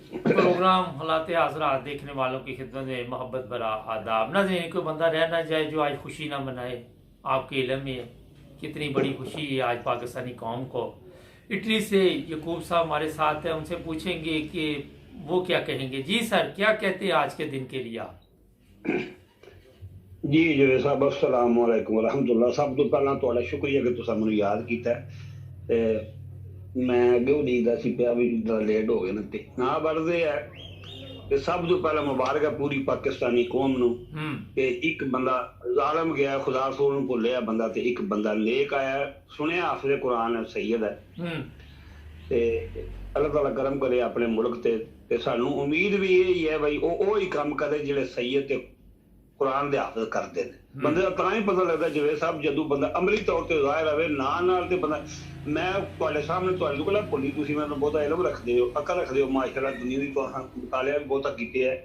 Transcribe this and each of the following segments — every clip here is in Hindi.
प्रोग्राम हालात हाज़रात देखने वालों की खिदमत में मोहब्बत भरा आदाब। ना दें कोई बंदा रह ना जाए जो आज खुशी ना मनाए। आपके इल्म में है कितनी बड़ी खुशी है आज पाकिस्तानी कौम को। इटली से यकूब साहब हमारे साथ हैं, उनसे पूछेंगे कि वो क्या कहेंगे। जी सर, क्या कहते हैं आज के दिन के लिए आप? जी जवेद साहब अस्सलाम वालेकुम रहमतुल्लाह। सब तो पहला ਤੁਹਾਡਾ ਸ਼ੁਕਰੀਆ ਕਿ ਤੁਸੀਂ ਮੈਨੂੰ ਯਾਦ ਕੀਤਾ ਤੇ ਮੈਂ ਅੱਗੇ ਉਡੀਕਦਾ ਸੀ ਪਿਆ ਵੀ ਜਿੱਦਾਂ ਲੇਟ ਹੋ ਗਏ ਨੇ ਤੇ ਨਾ ਵੜਦੇ ਆ ਤੇ ਸਭ ਤੋਂ ਪਹਿਲਾਂ ਮੁਬਾਰਕ ਹੈ ਪੂਰੀ ਪਾਕਿਸਤਾਨੀ ਕੌਮ ਨੂੰ ਕਿ ਇੱਕ ਬੰਦਾ ਜ਼ਾਲਮ ਗਿਆ ਖੁਦਾ ਸੋਲ ਨੂੰ ਭੁੱਲਿਆ ਬੰਦਾ ਤੇ ਇੱਕ ਬੰਦਾ ਲੇਕ ਆਇਆ ਸੁਣਿਆ ਹਾਫਿਜ਼ ਕੁਰਾਨ ਸੈयद ਹੈ ਤੇ ਅੱਲਾਹ ਤਾਲਾ ਕਰਮ ਕਰੇ ਆਪਣੇ ਮੁਲਕ ਤੇ ਸਾਨੂੰ ਉਮੀਦ ਵੀ ਇਹ ਹੀ ਹੈ ਬਈ ਉਹ ਹੀ ਕੰਮ ਕਰੇ ਜਿਹੜੇ ਸੈयद ਤੇ ਕੁਰਾਨ ਦੇ ਹਾਫਿਜ਼ ਕਰਦੇ ਨੇ। ਬੰਦੇ ਦਾ ਤਾਂ ਹੀ ਪਤਾ ਲੱਗਦਾ ਜਵੇਦ ਸਾਹਿਬ ਜਦੋਂ ਬੰਦਾ ਅਮਲੀ ਤੌਰ ਤੇ ਜ਼ਾਹਿਰ ਆਵੇ ਨਾਲ ਤੇ ਬੰਦਾ। ਮੈਂ ਤੁਹਾਡੇ ਸਾਹਮਣੇ ਤੁਹਾਡੇ ਕੋਲ ਭੁੱਲੀ ਤੁਸੀਂ ਮੈਨੂੰ ਬਹੁਤਾ ਇਲਮ ਰੱਖਦੇ ਹੋ ਅਕਲ ਰੱਖਦੇ ਹੋ ਮਾਸ਼ਾਅੱਲਾ ਦੁਨੀਆ ਦੀ ਮੁਤਾਲਿਆ ਵੀ ਬਹੁਤਾ ਕੀਤੇ ਹੈ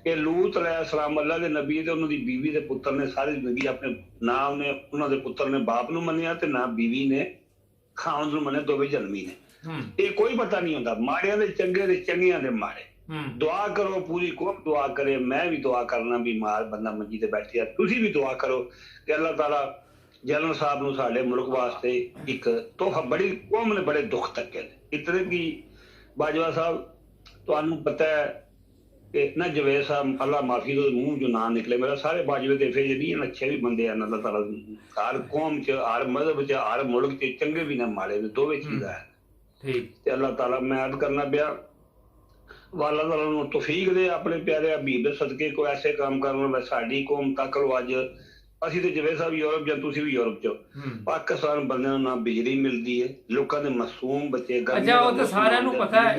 ਕਿ ਲੂਤ ਅਲੈਹਿਸਲਾਮ ਅੱਲਾ ਦੇ ਨਬੀ ਤੇ ਉਹਨਾਂ ਦੀ ਬੀਵੀ ਦੇ ਪੁੱਤਰ ਨੇ ਸਾਰੀ ਜ਼ਿੰਦਗੀ ਆਪਣੇ ਨਾ ਉਹਨੇ ਉਹਨਾਂ ਦੇ ਪੁੱਤਰ ਨੇ ਬਾਪ ਨੂੰ ਮੰਨਿਆ ਤੇ ਨਾ ਬੀਵੀ ਨੇ ਖਾਵੰਦ ਨੂੰ ਮੰਨਿਆ, ਦੋਵੇਂ ਜਨਮੀ ਨੇ। ਇਹ ਕੋਈ ਪਤਾ ਨਹੀਂ ਹੁੰਦਾ ਮਾੜਿਆਂ ਦੇ ਚੰਗੇ ਤੇ ਚੰਗਿਆਂ ਦੇ ਮਾੜੇ। दुआ करो पूरी कौम दुआ करे, मैं भी दुआ करना बीमार बंदा मंजी ते बैठे तुसी भी दुआ करो कि अल्लाह ताला जनरल साहब नूं साडे मुल्क वास्ते एक तोहफा बड़ी कौम ने बड़े दुख तके इतने की बाजवा साहब तुहानूं पता है कि ना जवेद साहब अल्लाह माफी दो मुंह जो ना निकले मेरा सारे बाजवे ते फेज नहीं अच्छे भी बंदे हैं अल्लाह ताला हर कौम च हर मजहब च हर मुल्क च चंगे भी ना माड़े भी दोवें चीज़ां है ते अल्लाह ताला मैं अर्ज करना पिया वाला तौफीक दे अपने प्यारे हबीब दे सदके को ऐसे काम करन साडी कौम तक लो अज ਅਸੀਂ ਤੇ ਜਵੇਦ ਸਾਹਿਬ ਯੂਰਪ ਜਾਂ ਤੁਸੀਂ ਵੀ ਯੂਰਪ ਚ ਪਾਕਿਸਤਾਨ ਬੰਦਿਆਂ ਨੂੰ ਨਾ ਬਿਜਲੀ ਮਿਲਦੀ ਹੈ ਲੋਕਾਂ ਦੇ ਮਾਸੂਮ ਬੱਚੇ ਅੱਛਾ ਉਹ ਤਾਂ ਸਾਰਿਆਂ ਨੂੰ ਪਤਾ ਹੈ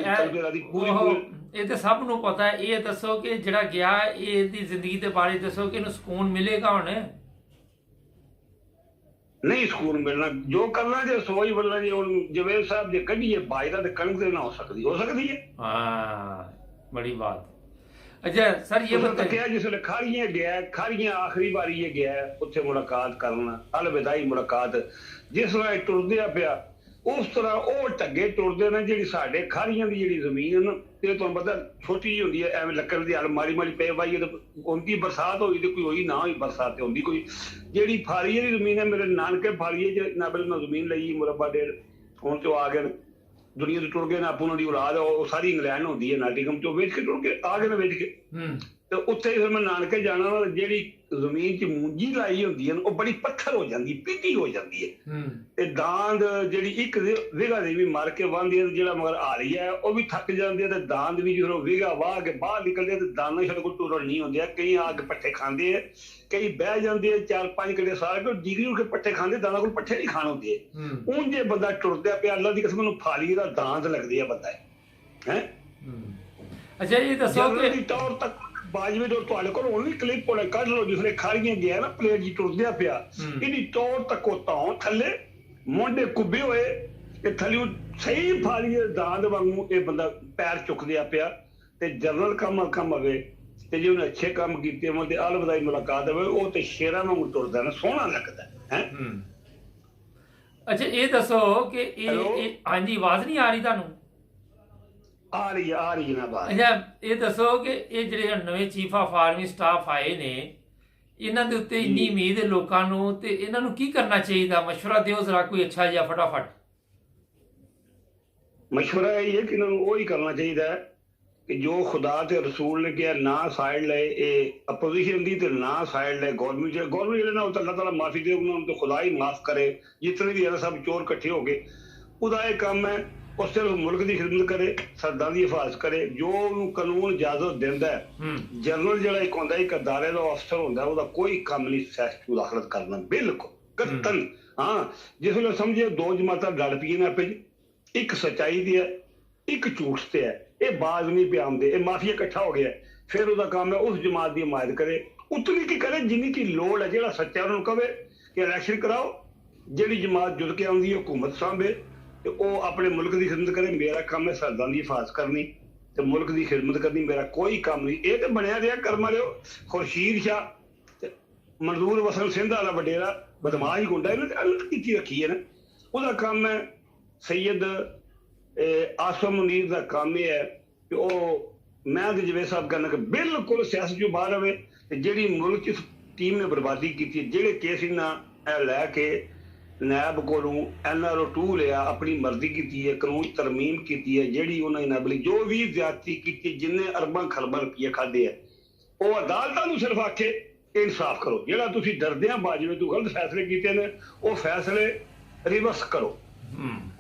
ਇਹ ਤਾਂ ਸਭ ਨੂੰ ਪਤਾ ਹੈ। ਇਹ ਦੱਸੋ ਕਿ ਜਿਹੜਾ ਗਿਆ ਇਹਦੀ ਜ਼ਿੰਦਗੀ ਦੇ ਬਾਰੇ ਦੱਸੋ ਕਿ ਇਹਨੂੰ ਸਕੂਨ ਮਿਲੇਗਾ ਹੁਣ? नहीं सुकून मिलना जो करना जो सोच बनना जी जवेद साहब जो कढ़िए बाजरा तो कणक से ना हो सकती है। हाँ बड़ी बात। अच्छा सर ये बताया जिसले खारियां गया खारियां आखिरी बारी ये गया उत्थे मुलाकात करना अलविदाई मुलाकात जिस तरह टुरदिया पिया उस तरह वो ढगे टुरदे ने जी साडे खारियां की जी जमीन है ना ते तुहानूं पता छोटी जी होंदी है एवं लक्कड़ दी हल मारी मारी पे वाई उनकी बरसात होई ते कोई होई ना होई बरसात ते होंदी कोई जी फाड़िए की जमीन है मेरे नानके फाड़िए च नाबल मैं जमीन लई मुरब्बा डेढ़ हुण तो आ गए दुनिया तो टुर गए ना आपू उन्होंने औलाद सारी इंग्लैंड होती है नाटिकम चो वेच के टुर के आ गए ना वेच के तो उत्थे फिर मैं नानके जाना जी जमीन च मूंजी लाई होंदी है बड़ी पत्थर हो जाती पीटी हो जाती है ते दांद जी एक विगा दी भी मर के वाहती है जो मगर हाली है वह भी थक जाती है ते दांद भी जो विगा वाह के बाहर निकलते हैं दाना शायद कोई टुरन नहीं होंगे कई आके पट्ठे खाते हैं कई बह जाते हैं 4-5 किले सारे डिग्री उठ के पट्ठे खाते दाना कोई पट्ठे नहीं खाने होंगे हूँ जे बंदा टुरदा पे अल्लाह की कसम फाली का दांद लगती है बंदा है। अच्छा ये दसो कि तौर तक बाजवे जो तुहाडे कोल हुण भी क्लिप होणे कढ लो जिसले खारियां गया ना प्लेट जी टुरदिया पिया इहदी तौर तक तां थल्ले मोंडे कुब्बे होए ते थल्ले सही फाड़िए दांद वांगू ये बंदा पैर चुकदिया पिया ते जनरल कम होवे ते जे उन्हें अच्छे काम कीते होण ते अलविदाई मुलाकात होवे वो ते शेरां वांगू टुरदा ना सोहना लगदा है। अच्छा ये दसो कि हाँ जी आवाज नहीं आ रही तुहानूं? आ रही ना बात। अच्छा ये दसो कि ये ਜਿਹੜੇ ਨਵੇਂ ਚੀਫ ਆਫ ਆਰਮੀ ਸਟਾਫ ਆਏ ਨੇ ਇਹਨਾਂ ਦੇ ਉੱਤੇ ਇੰਨੀ ਉਮੀਦ ਹੈ ਲੋਕਾਂ ਨੂੰ ਤੇ ਇਹਨਾਂ ਨੂੰ ਕੀ ਕਰਨਾ ਚਾਹੀਦਾ? ਮਸ਼ਵਰਾ ਦਿਓ ਜ਼ਰਾ ਕੋਈ ਅੱਛਾ ਜਿਹਾ ਫਟਾਫਟ। मशवरा ये है कि वही करना चाहिए है कि जो खुदा ते रसूल ने किया ना साइड ले अपोजिशन दी ते ना साइड ले गवर्नमेंट ना अल्लाह ताला माफी दे उन्होंने तो खुदा ही माफ करे जितने भी सब चोर इकट्ठे हो गए उदा ये काम है और सिर्फ मुल्क की खिदमत करे सरदां दी हिफाजत करे जो कानून इजाजत देंदा है। जनरल जिहड़ा एक होंदा एक अदारे दा अफसर होंदा उहदा कोई काम नहीं सियासत मुदाखलत करना बिल्कुल कतन। हाँ जिसले समझे दो जमातां लड़ पईयां ने आपे एक सच्चाई दी है एक झूठ से है ये बाज नहीं पे आते ये माफिया इकट्ठा हो गया फिर उसका काम है उस जमात की हिमायत करे उतनी की करे जिन्नी की लोड़ है जो सच्चा उन्होंने कहे कि इलैक्शन कराओ जी जमात जुड़ के आती है हुकूमत सांभे तो वह अपने मुल्क की खिदमत करे। मेरा काम है सरदां की हिफाजत करनी तो मुल्क की खिदमत करनी मेरा कोई काम नहीं। ये तो बनया रहा कर्म वाले खुर्शीद शाह मंजूर वसन सिंध वाला वडेरा बदमाश गुंडा इन्होंने की रखी है ना उसका काम है सैयद आसम मुनीर का काम यह है ਤੇ ਉਹ ਮੈਂ ਤੇ ਜਵੇਦ ਸਾਹਿਬ ਕਹਿੰਦਾ ਕਿ ਬਿਲਕੁਲ ਸਿਆਸਤ ਚੋਂ ਬਾਹਰ ਰਵੇ ਤੇ ਜਿਹੜੀ ਮੁਲਕ 'ਚ ਇਸ ਟੀਮ ਨੇ ਬਰਬਾਦੀ ਕੀਤੀ, ਜਿਹੜੇ ਕੇਸ ਇਹਨਾਂ ਲੈ ਕੇ ਨੈਬ ਕੋਲੋਂ NRO 2 ਲਿਆ, ਆਪਣੀ ਮਰਜ਼ੀ ਕੀਤੀ ਹੈ, ਕਾਨੂੰਨ ਤਰਮੀਮ ਕੀਤੀ ਹੈ, ਜਿਹੜੀ ਉਹਨਾਂ ਨੇ ਨਬਲੀ ਜੋ ਵੀ ਜ਼ਿਆਦਤੀ ਕੀਤੀ, ਜਿੰਨੇ ਅਰਬਾਂ ਖਰਬਾਂ ਰੁਪਏ ਖਾਦੇ ਆ, ਉਹ ਅਦਾਲਤਾਂ ਨੂੰ ਸਿਰਫ ਆਖੇ ਇਨਸਾਫ ਕਰੋ। ਜਿਹੜਾ ਤੁਸੀਂ ਡਰਦੇ ਆ ਬਾਜਵੇ ਤੋਂ ਗਲਤ ਫੈਸਲੇ ਕੀਤੇ ਨੇ, ਉਹ ਫੈਸਲੇ ਰਿਵਰਸ ਕਰੋ,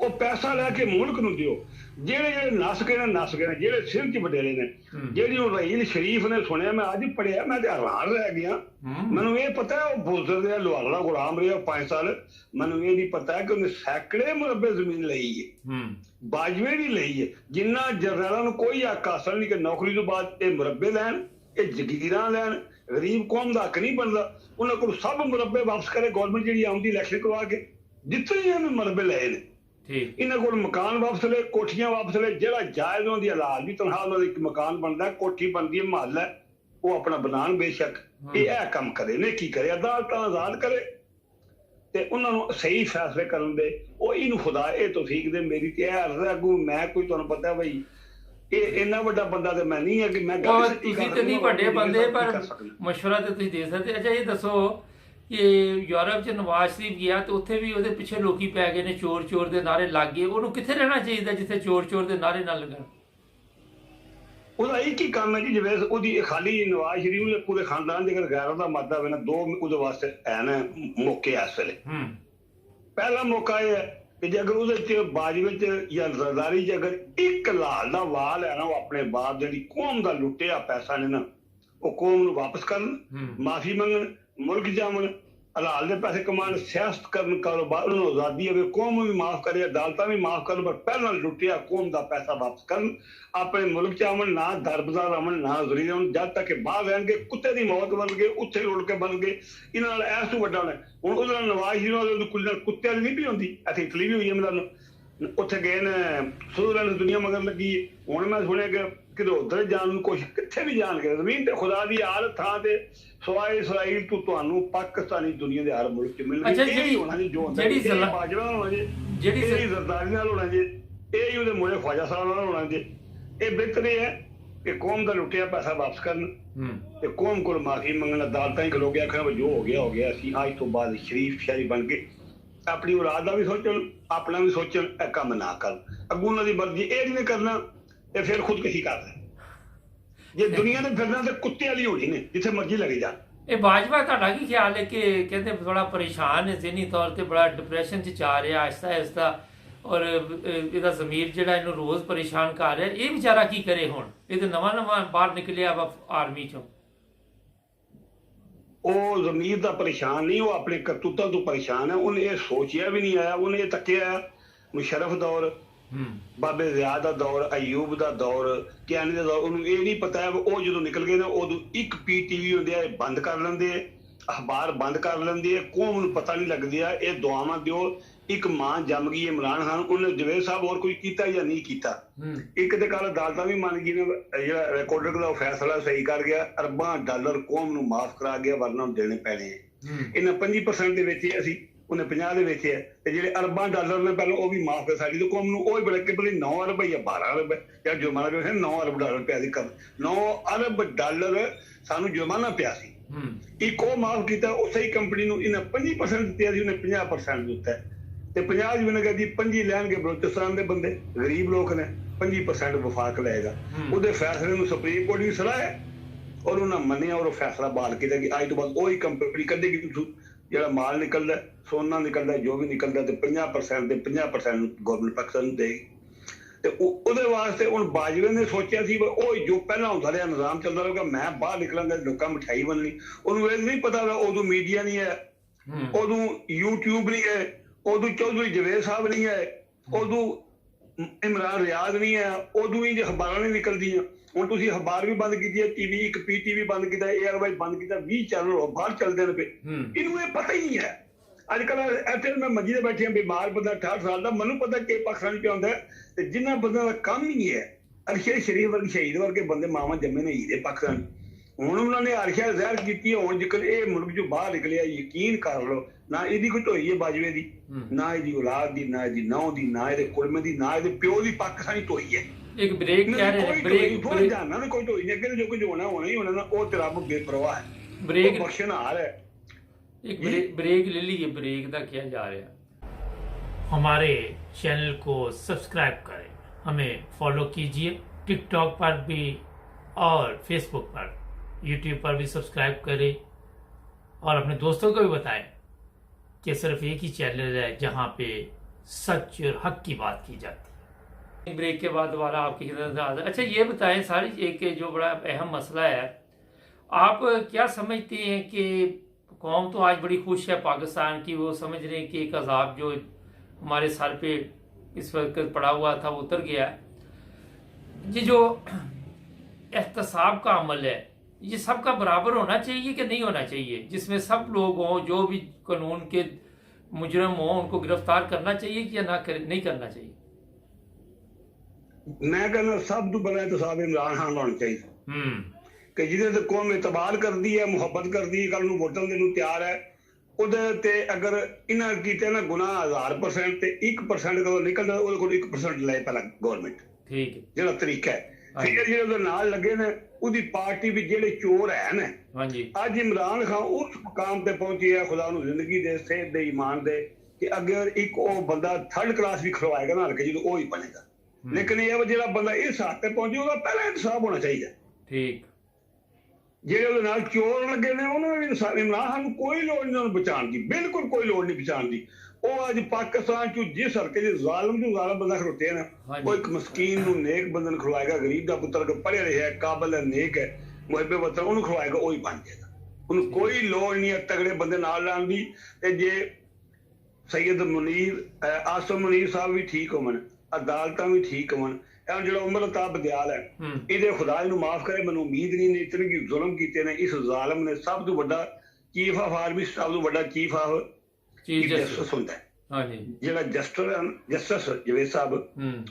ਉਹ ਪੈਸਾ ਲੈ ਕੇ ਮੁਲਕ ਨੂੰ ਦਿਓ। ਜਿਹੜੇ ਨਸ ਗਏ ਨੇ, ਜਿਹੜੇ ਸਿਰ 'ਚ ਵਡੇਰੇ ਨੇ, ਜਿਹੜੀ ਉਹ ਰਹੀਲ ਸ਼ਰੀਫ ਨੇ ਸੁਣਿਆ, ਮੈਂ ਅੱਜ ਪੜਿਆ, ਮੈਂ ਤੇ ਹੈਰਾਨ ਰਹਿ ਗਿਆ। ਮੈਨੂੰ ਇਹ ਪਤਾ ਉਹ ਬੁਜ਼ਰ ਰਿਹਾ, ਲੋਹਾਰ ਦਾ ਗੁਲਾਮ ਰਿਹਾ 5 ਸਾਲ, ਮੈਨੂੰ ਇਹ ਨਹੀਂ ਪਤਾ ਕਿ ਉਹਨੇ ਸੈਂਕੜੇ ਮੁਰੱਬੇ ਜ਼ਮੀਨ ਲਈ ਹੈ, ਬਾਜਵੇ ਵੀ ਲਈ ਹੈ। ਜਿੰਨਾ ਜਰਨੈਲਾਂ ਨੂੰ ਕੋਈ ਹੱਕ ਹਾਸਲ ਨਹੀਂ ਕਿ ਨੌਕਰੀ ਤੋਂ ਬਾਅਦ ਇਹ ਮੁਰੱਬੇ ਲੈਣ, ਇਹ ਜ਼ਗੀਰਾਂ ਲੈਣ, ਗਰੀਬ ਕੌਮ ਦਾ ਹੱਕ ਨਹੀਂ ਬਣਦਾ। ਉਹਨਾਂ ਕੋਲ ਸਭ ਮੁਰੱਬੇ ਵਾਪਸ ਕਰੇ ਗੌਰਮੈਂਟ, ਜਿਹੜੀ ਆਉਂਦੀ ਇਲੈਕਸ਼ਨ ਕਰਵਾ ਕੇ, ਜਿੱਥੇ ਇਹਨੇ ਮੁਰੱਬੇ ਲਏ ਨੇ। ਇਹਨਾਂ ਕੋਲ ਮਕਾਨ ਵਾਪਸ ਲੈ, ਕੋਠੀਆਂ ਵਾਪਸ ਲੈ, ਜਿਹੜਾ ਜਾਇਜ਼ ਉਹਨਾਂ ਦੀ ਹਲਾਲ ਦੀ ਤਨਖਾਹ ਉਹਨਾਂ ਦਾ ਇੱਕ ਮਕਾਨ ਬਣਦਾ, ਕੋਠੀ ਬਣਦੀ ਹੈ, ਮਹੱਲ ਹੈ, ਉਹ ਆਪਣਾ ਬਣਾਉਣ ਬੇਸ਼ੱਕ। ਇਹ ਕੰਮ ਕਰੇ ਨੇ, ਕੀ ਕਰੇ, ਅਦਾਲਤਾਂ ਆਜ਼ਾਦ ਕਰੇ ਤੇ ਉਹਨਾਂ ਨੂੰ ਸਹੀ ਫੈਸਲੇ ਕਰਨ ਦੇ। ਉਹ ਇਹਨੂੰ ਖੁਦਾ ਇਹ ਤੌਫੀਕ ਦੇ। ਮੇਰੀ ਤੇ ਇਹ ਅੱਗੂ ਮੈਂ ਕੋਈ ਤੁਹਾਨੂੰ ਪਤਾ ਬਈ ਇਹ ਇੰਨਾ ਵੱਡਾ ਬੰਦਾ ਤੇ ਮੈਂ ਨਹੀਂ ਹੈ ਕਿ ਮੈਂ ਤੁਸੀਂ ਤੇ ਨਹੀਂ ਵੱਡੇ ਬੰਦੇ, ਪਰ ਮਸ਼ਵਰਾ ਤੇ ਤੁਸੀਂ ਦੇ ਸਕਦੇ। ਅੱਛਾ ਇਹ ਦੱਸੋ ਕਿ ਯੂਰਪ 'ਚ ਨਵਾਜ਼ ਸ਼ਰੀਫ ਗਿਆ ਤੇ ਉੱਥੇ ਵੀ ਉਹਦੇ ਪਿੱਛੇ ਲੋਕੀ ਪੈ ਗਏ ਨੇ, ਚੋਰ ਚੋਰ ਦੇ ਨਾਰੇ ਲੱਗ ਗਏ। ਉਹਨੂੰ ਕਿੱਥੇ ਰਹਿਣਾ ਚਾਹੀਦਾ ਜਿੱਥੇ ਚੋਰ ਚੋਰ ਦੇ ਨਾਰੇ ਨਾ ਲੱਗਣ? ਉਹਦਾ ਇੱਕ ਹੀ ਕੰਮ ਹੈ ਜੀ, ਜਿਵੇਂ ਉਹਦੀ ਖਾਲੀ ਨਵਾਜ਼ ਸ਼ਰੀਫ ਨੂੰ ਪੂਰੇ ਖਾਨਦਾਨ ਦੇ ਗੈਰ ਦਾ ਮਾਦਾ ਹੋਵੇ ਨਾ, 2 ਉਹਦੇ ਵਾਸਤੇ ਹੈ ਨਾ ਮੌਕੇ ਇਸ ਵੇਲੇ। ਪਹਿਲਾ ਮੌਕਾ ਇਹ ਹੈ ਕਿ ਜੇ ਅਗਰ ਉਹਦੇ 'ਚ ਬਾਜਵੇ 'ਚ ਜਾਂ ਜ਼ਰਦਾਰੀ 'ਚ ਅਗਰ ਇੱਕ ਲਾਲ ਦਾ ਵਾਲ ਹੈ ਨਾ, ਉਹ ਆਪਣੇ ਬਾਪ ਜਿਹੜੀ ਕੌਮ ਦਾ ਲੁੱਟਿਆ ਪੈਸਾ ਨੇ ਨਾ, ਉਹ ਕੌਮ ਨੂੰ ਵਾਪਸ ਕਰਨ, ਮਾਫੀ ਮੰਗਣ, ਮੁਲਕ ਜਾਵਣ, ਹਲਾਲ ਦੇ ਪੈਸੇ ਕਮਾਉਣ, ਸਿਆਸਤ ਕਰਨ, ਕਾਰੋਬਾਰ ਨੂੰ ਆਜ਼ਾਦੀ ਹੋਵੇ, ਕੌਮ ਵੀ ਮਾਫ ਕਰੇ, ਅਦਾਲਤਾਂ ਵੀ ਮਾਫ ਕਰਨ, ਪਰ ਪਹਿਲਾਂ ਲੁੱਟਿਆ ਕੌਮ ਦਾ ਪੈਸਾ ਵਾਪਸ ਕਰਨ, ਆਪਣੇ ਮੁਲਕ 'ਚ ਆਵਣ, ਨਾ ਦਰਬਜ਼ਾਰ ਆਵਣ, ਨਾ ਜ਼ਰੀਰ ਆਵਣ। ਜਦ ਤੱਕ ਬਾਹਰ ਰਹਿਣਗੇ ਕੁੱਤੇ ਦੀ ਮੌਤ ਬਣ ਗਏ, ਉੱਥੇ ਰੁੜ ਕੇ ਬਣ ਗਏ। ਇਹਨਾਂ ਨਾਲ ਐਸ ਤੋਂ ਵੱਡਾ ਹੋਣਾ ਹੁਣ ਉਹਦੇ ਨਾਲ ਨਵਾਜ਼ ਸ਼ਰੀਫ ਨਾਲ ਕੁੱਤਿਆਂ ਦੀ ਨਹੀਂ ਵੀ ਹੁੰਦੀ। ਇੱਥੇ ਇਟਲੀ ਵੀ ਹੋਈ ਹੈ, ਮਤਲਬ ਉੱਥੇ ਗਏ ਨੇ ਸੁਧਰਨ, ਦੁਨੀਆ ਮਗਰ ਲੱਗੀ। ਹੁਣ ਮੈਂ ਸੁਣਿਆ ਕਿ ਕਿਤੇ ਉੱਧਰ ਜਾਣ ਨੂੰ ਕੁਛ, ਕਿੱਥੇ ਵੀ ਜਾਣਗੇ। ਜ਼ਮੀਨ ਤੇ ਖੁਦਾ ਦੀ ਹਾਲ ਥਾਂ ਤੇ ਸਵਾਏ ਇਸਰਾਈਲ ਤੋਂ ਤੁਹਾਨੂੰ ਪਾਕਿਸਤਾਨੀ ਦੁਨੀਆ ਦੇ ਹਰ ਮੁਲਕ 'ਚ ਮਿਲਣਗੇ। ਜਿਹੜੀ ਹੋਣਾ ਜੀ, ਜੋ ਬਾਜਵਾ ਨਾਲ ਹੋਣਾ ਜੀ, ਜਿਹੜੀ ਜ਼ਰਦਾਰੀ ਨਾਲ ਹੋਣਾ ਜੀ, ਇਹ ਹੀ ਉਹਦੇ ਮੋਹਰੇ ਖਵਾਜਾ ਸਾਹਿਬ ਨਾਲ ਹੋਣਾ ਜੀ। ਇਹ ਬਿਹਤਰ ਇਹ ਹੈ ਕਿ ਕੌਮ ਦਾ ਲੁੱਟਿਆ ਪੈਸਾ ਵਾਪਸ ਕਰਨ ਤੇ ਕੌਮ ਕੋਲ ਮਾਫੀ ਮੰਗਣ। ਅਦਾਲਤਾਂ ਹੀ ਖਲੋ ਗਿਆ, ਆਖਣਾ ਜੋ ਹੋ ਗਿਆ ਹੋ ਗਿਆ, ਅਸੀਂ ਅੱਜ ਤੋਂ ਬਾਅਦ ਸ਼ਰੀਫ ਸ਼ਾਹੀ ਬਣ ਕੇ ਆਪਣੀ ਔਲਾਦ ਦਾ ਵੀ ਸੋਚਣ, ਆਪਣਾ ਵੀ ਸੋਚਣ, ਇਹ ਕੰਮ ਨਾ ਕਰਨ। ਅੱਗੂ ਉਹਨਾਂ ਦੀ ਮਰਜ਼ੀ ਇਹ ਨਹੀਂ ਕਰਨਾ ਤੇ ਫਿਰ ਖੁਦਕੁਸ਼ੀ ਕਰਦਾ। ਜੇ ਦੁਨੀਆ ਨੇ ਫਿਰਨਾ ਤੇ ਕੁੱਤੇ ਵਾਲੀ ਹੋਣੀ ਨੇ, ਜਿੱਥੇ ਮਰਜ਼ੀ ਲੱਗੇ ਜਾਣ। ਇਹ ਬਾਜਵਾ ਤੁਹਾਡਾ ਕੀ ਖਿਆਲ ਹੈ ਕਿ ਕਹਿੰਦੇ ਬੜਾ ਪਰੇਸ਼ਾਨ ਹੈ ਜ਼ਿਹਨੀ ਤੌਰ ਤੇ, ਬੜਾ ਡਿਪਰੈਸ਼ਨ 'ਚ ਜਾ ਰਿਹਾ ਆਹਿਸਤਾ ਆਹਿਸਤਾ, ਔਰ ਇਹਦਾ ਜ਼ਮੀਰ ਜਿਹੜਾ ਇਹਨੂੰ ਰੋਜ਼ ਪਰੇਸ਼ਾਨ ਕਰ ਰਿਹਾ। ਇਹ ਵਿਚਾਰਾ ਕੀ ਕਰੇ ਹੁਣ? ਇਹ ਤਾਂ ਨਵਾਂ ਬਾਹਰ ਨਿਕਲਿਆ ਵਾ ਆਰਮੀ 'ਚੋਂ। ਉਹ ਜ਼ਮੀਰ ਦਾ ਪਰੇਸ਼ਾਨ ਨਹੀਂ, ਉਹ ਆਪਣੇ ਕਰਤੂਤਾਂ ਤੋਂ ਪਰੇਸ਼ਾਨ ਹੈ। ਉਹਨੇ ਇਹ ਸੋਚਿਆ ਵੀ ਨਹੀਂ ਆਇਆ, ਉਹਨੇ ਇਹ ਤੱਕਿਆ ਮੁਸ਼ਰਫ ਦੌਰ, ਬਾਬੇ ਜ਼ਿਆਦ ਦਾ ਦੌਰ, ਅਯੂਬ ਦਾ ਦੌਰ, ਕਿਆਨੀ ਦਾ ਦੌਰ। ਉਹਨੂੰ ਇਹ ਨਹੀਂ ਪਤਾ ਉਹ ਜਦੋਂ ਨਿਕਲ ਗਏ ਨਾ, ਉਦੋਂ ਇੱਕ PTV ਹੁੰਦੇ ਆ, ਬੰਦ ਕਰ ਲੈਂਦੇ, ਅਖਬਾਰ ਬੰਦ ਕਰ ਲੈਂਦੇ, ਕੌਮ ਨੂੰ ਪਤਾ ਨਹੀਂ ਲੱਗਦੀ ਆ। ਇਹ ਦੁਆਵਾਂ ਦਿਓ, ਇੱਕ ਮਾਂ ਜੰਮ ਗਈ ਇਮਰਾਨ ਖਾਨ, ਉਹਨੇ ਜਵੇਦ ਸਾਹਿਬ ਹੋਰ ਕੋਈ ਕੀਤਾ ਜਾਂ ਨਹੀਂ ਕੀਤਾ। ਇੱਕ ਤੇ ਕੱਲ ਅਦਾਲਤਾਂ ਵੀ ਮੰਨ ਗਈ ਨੇ, ਜਿਹੜਾ ਰਿਕਾਰਡਰ ਦਾ ਫੈਸਲਾ ਸਹੀ ਕਰ ਗਿਆ, ਅਰਬਾਂ ਡਾਲਰ ਕੌਮ ਨੂੰ ਮਾਫ ਕਰਾ ਗਿਆ, ਵਰਨਾ ਦੇਣੇ ਪੈਣੇ। ਇਹਨਾਂ 25% ਦੇ ਵਿੱਚ ਅਸੀਂ, ਉਹਨੇ 50 ਦੇ ਵਿੱਚ ਹੈ, ਤੇ ਜਿਹੜੇ ਅਰਬਾਂ ਡਾਲਰ ਨੇ ਪਹਿਲਾਂ ਉਹ ਵੀ ਮਾਫ ਕਰ ਸਾਡੀ ਤੇ ਕੌਮ ਨੂੰ। ਉਹ ਹੀ ਬੜੇ ਕਿ 9 ਅਰਬ ਜਾਂ 12 ਅਰਬ ਜਾਂ ਜੁਰਮਾਨਾ ਪਿਆ, 9 ਅਰਬ ਡਾਲਰ ਪਿਆ ਸੀ। 9 ਅਰਬ ਡਾਲਰ ਸਾਨੂੰ ਜੁਰਮਾਨਾ ਪਿਆ ਸੀ। ਇੱਕ ਉਹ ਮਾਫ ਕੀਤਾ, ਉਸੇ ਹੀ ਕੰਪਨੀ ਨੂੰ ਇਹਨਾਂ 25% ਦਿੱਤੇ ਸੀ, ਉਹਨੇ 50% ਦਿੱਤਾ। ਤੇ 50 ਜਿਵੇਂ ਕਹਿੰਦੀ 25 ਲੈਣਗੇ ਬਲੋਚਿਸਤਾਨ ਦੇ ਬੰਦੇ, ਗਰੀਬ ਲੋਕ ਨੇ, 25% ਵਫਾਕ ਲਏਗਾ। ਉਹਦੇ ਫੈਸਲੇ ਨੂੰ ਸੁਪਰੀਮ ਕੋਰਟ ਵੀ ਸਲਾਹ ਹੈ ਔਰ ਉਹਨਾਂ ਮੰਨਿਆ, ਔਰ ਉਹ ਫੈਸਲਾ ਬਹਾਲ ਕੀਤਾ ਕਿ ਅੱਜ ਤੋਂ ਬਾਅਦ ਉਹੀ ਕੰਪਨੀ ਕੱਢੇਗੀ ਜਿਹੜਾ ਮਾਲ ਨਿਕਲਦਾ, ਸੋਨਾ ਨਿਕਲਦਾ, ਜੋ ਵੀ ਨਿਕਲਦਾ, ਤੇ 50% ਦੇ 50% ਗਵਰਨਮੈਂਟ ਪਾਕਿਸਤਾਨ ਨੂੰ ਦੇਗੀ। ਤੇ ਉਹਦੇ ਵਾਸਤੇ ਹੁਣ ਬਾਜਵੇ ਨੇ ਸੋਚਿਆ ਸੀ ਉਹ ਜੋ ਪਹਿਲਾਂ ਹੁੰਦਾ ਰਿਹਾ ਨਿਜ਼ਾਮ ਚੱਲਦਾ ਰਹੇਗਾ, ਮੈਂ ਬਾਹਰ ਨਿਕਲਾਂਗਾ, ਲੋਕਾਂ ਮਿਠਾਈ ਬਣਨੀ। ਉਹਨੂੰ ਇਹ ਨਹੀਂ ਪਤਾ ਉਦੋਂ ਮੀਡੀਆ ਨਹੀਂ ਹੈ, ਉਦੋਂ YouTube ਨਹੀਂ ਹੈ, ਉਦੋਂ ਚੌਧਰੀ ਜਵੇਦ ਸਾਹਿਬ ਨਹੀਂ ਹੈ, ਉਦੋਂ ਇਮਰਾਨ ਰਿਆਜ਼ ਨਹੀਂ ਹੈ, ਉਦੋਂ ਹੀ ਅਖਬਾਰਾਂ ਨਹੀਂ ਨਿਕਲਦੀਆਂ। ਹੁਣ ਤੁਸੀਂ ਅਖਬਾਰ ਵੀ ਬੰਦ ਕੀਤੀ ਹੈ, TV ਇੱਕ PTV ਬੰਦ ਕੀਤਾ, ARY ਬੰਦ ਕੀਤਾ, 20 ਚੈਨਲ ਬਾਹਰ ਚੱਲਦੇ ਨੇ ਪਏ। ਇਹਨੂੰ ਇਹ ਪਤਾ ਹੀ ਨਹੀਂ ਹੈ। ਅੱਜ ਕੱਲ ਇੱਥੇ ਮੈਂ ਮੰਜੀ ਤੇ ਬੈਠੇ ਬਿਮਾਰ ਬੰਦਾ 68 ਸਾਲ ਦਾ, ਮੈਨੂੰ ਪਤਾ ਕਿ ਪਾਕਿਸਤਾਨ ਚ ਆਉਂਦਾ ਤੇ ਜਿੰਨਾ ਬੰਦਿਆਂ ਦਾ ਕੰਮ ਹੀ ਹੈ। ਅਰਸ਼ਦ ਸ਼ਰੀਫ ਵਰਗੇ ਸ਼ਹੀਦ ਵਰਗੇ ਬੰਦੇ ਮਾਵਾਂ ਜੰਮੇ ਨੇ ਹੀਰੇ ਪਾਕਿਸਤਾਨ। ਹੁਣ ਉਹਨਾਂ ਨੇ ਅਰਸ਼ਦ ਜ਼ਾਹਿਰ ਕੀਤੀ, ਹੁਣ ਜਿਕਰ ਇਹ ਮੁਲਕ ਚੋਂ ਬਾਹਰ ਨਿਕਲਿਆ, ਯਕੀਨ ਕਰ ਲਓ, ਨਾ ਇਹਦੀ ਕੋਈ ਢੋਈ ਹੈ ਬਾਜਵੇ ਦੀ, ਨਾ ਇਹਦੀ ਔਲਾਦ ਦੀ, ਨਾ ਇਹਦੀ ਨੌਂ ਦੀ, ਨਾ ਇਹਦੇ ਕੁਲਮੇ ਦੀ, ਨਾ ਇਹਦੇ ਪਿਓ ਦੀ ਪਾਕਿਸਤਾਨੀ ਢੋਈ ਹੈ। एक ब्रेक कह रहे हैं, ब्रेक जाना ना कोई ढोई नहीं, जो कुछ होना ही होना ना, वो तेरा बेपरवाह है, ब्रेक बख्शनहार है। एक ब्रेक ले लीजिए, ब्रेक का क्या जा रहा है। हमारे चैनल को सब्सक्राइब करें, हमें फॉलो कीजिए टिकटॉक पर भी और फेसबुक पर, यूट्यूब पर भी सब्सक्राइब करें और अपने दोस्तों को भी बताएं कि सिर्फ एक ही चैनल है जहां पे सच और हक की बात की जाती है। ब्रेक के बाद दोबारा आपकी खिदमत। अच्छा ये बताएं सारी, एक जो बड़ा अहम मसला है, आप क्या समझते हैं कि कौम तो आज बड़ी खुश है पाकिस्तान की, वो समझ रहे हैं कि एक अजाब जो हमारे सर पे इस वक्त पड़ा हुआ था वो उतर गया है। ये जो एहतसाब का अमल है, ये सबका बराबर होना चाहिए कि नहीं होना चाहिए, जिसमें सब लोग हों, जो भी कानून के मुजरम हों उनको गिरफ्तार करना चाहिए कि ना नहीं करना चाहिए? मैं कहना सब तो बड़ा एहतसाब इमरान खान होना चाहिए कि जिहदे ते कौम इतबार करती है, मुहब्बत करती है, कल नूं वोटां देण नूं तैयार है, ਉਹਦੇ ਤੇ ਅਗਰ ਇਹਨਾਂ ਕੀਤੇ ਨਾ ਗੁਨਾਹ 1000% ਤੇ 1% ਕਦੋਂ ਨਿਕਲਦਾ ਉਹਦੇ ਕੋਲ 1% ਲੈ ਪਹਿਲਾਂ ਗਵਰਨਮੈਂਟ, ਠੀਕ ਹੈ, ਜਿਹੜਾ ਤਰੀਕਾ ਹੈ। ਫਿਰ ਜਿਹੜੇ ਉਹਦੇ ਨਾਲ ਲੱਗੇ ਨੇ ਉਹਦੀ ਪਾਰਟੀ ਵਿੱਚ ਜਿਹੜੇ ਚੋਰ ਹੈ ਨੇ, ਹਾਂਜੀ, ਅੱਜ ਇਮਰਾਨ ਖਾਨ ਉਸ ਮੁਕਾਮ ਤੇ ਪਹੁੰਚੇ ਆ, ਖੁਦਾ ਨੂੰ ਜ਼ਿੰਦਗੀ ਦੇ, ਸਿਹਤ ਦੇ, ਈਮਾਨ ਦੇ, ਕਿ ਅਗਰ ਇੱਕ ਉਹ ਬੰਦਾ ਥਰਡ ਕਲਾਸ ਵੀ ਖਲਵਾਏਗਾ ਨਾ ਹਲਕੇ ਜਦੋਂ ਉਹ ਹੀ ਬਣੇਗਾ। ਲੇਕਿਨ ਇਹ ਜਿਹੜਾ ਬੰਦਾ ਇਸ ਹੱਦ ਤੇ ਪਹੁੰਚੇ ਉਹਦਾ ਪਹਿਲਾਂ ਇਨਸਾਫ ਹੋਣਾ ਚਾਹੀਦਾ, ਠੀਕ। ਜਿਹੜੇ ਉਹਦੇ ਨਾਲ ਚੋਰ ਲੱਗੇ ਨੇ ਉਹਨਾਂ ਨੂੰ ਇਮਰਾਨ ਖਾਨ ਨੂੰ ਕੋਈ ਲੋੜ ਨਹੀਂ ਉਹਨੂੰ ਬਚਾਉਣ ਦੀ, ਬਿਲਕੁਲ ਕੋਈ ਲੋੜ ਨਹੀਂ ਬਚਾਉਣ ਦੀ। ਉਹ ਅੱਜ ਪਾਕਿਸਤਾਨ ਚ ਜਿਸ ਹਲਕੇ ਚ ਜ਼ਾਲਮ ਤੋਂ ਜ਼ਾਲਮ ਬੰਦਾ ਖਲੋਤੇ ਨਾ, ਉਹ ਇੱਕ ਮਸਕੀਨ ਨੂੰ ਨੇਕ ਬੰਦੇ ਨੂੰ ਖਲਵਾਏਗਾ, ਗਰੀਬ ਦਾ ਪੁੱਤਰ ਪੜ੍ਹਿਆ ਲਿਖਿਆ, ਕਾਬਲ ਹੈ, ਨੇਕ ਹੈ, ਮੁਹੱਬੇ ਵਤਨ, ਉਹਨੂੰ ਖਲਵਾਏਗਾ, ਉਹ ਹੀ ਬਣ ਜਾਏਗਾ। ਉਹਨੂੰ ਕੋਈ ਲੋੜ ਨਹੀਂ ਹੈ ਤਗੜੇ ਬੰਦੇ ਨਾਲ ਲਾਉਣ ਦੀ। ਤੇ ਜੇ ਸੈयद ਮੁਨੀਰ, ਆਸਮ ਮੁਨੀਰ ਸਾਹਿਬ ਵੀ ਠੀਕ ਹੋਵਣ, ਅਦਾਲਤਾਂ ਵੀ ਠੀਕ ਹੋਵਣ, ਜਿਹੜਾ ਉਮਰ ਅਤਾਬ ਬਦਿਆਲ ਹੈ, ਇਹਦੇ ਖੁਦਾ ਇਹਨੂੰ ਮਾਫ ਕਰੇ, ਮੈਨੂੰ ਉਮੀਦ ਨਹੀਂ, ਇਤਨੇ ਕੀ ਜ਼ੁਲਮ ਕੀਤੇ ਨੇ ਇਸ ਜ਼ਾਲਮ ਨੇ। ਸਭ ਤੋਂ ਵੱਡਾ ਚੀਫ ਆਫ ਆਰਮੀ, ਸਭ ਤੋਂ ਵੱਡਾ ਚੀਫ ਆਫ ਜਸਟਿਸ ਹੁੰਦਾ ਹੈ, ਜਿਹੜਾ ਜਸਟਿਸ ਜਵੇਦ ਸਾਹਿਬ,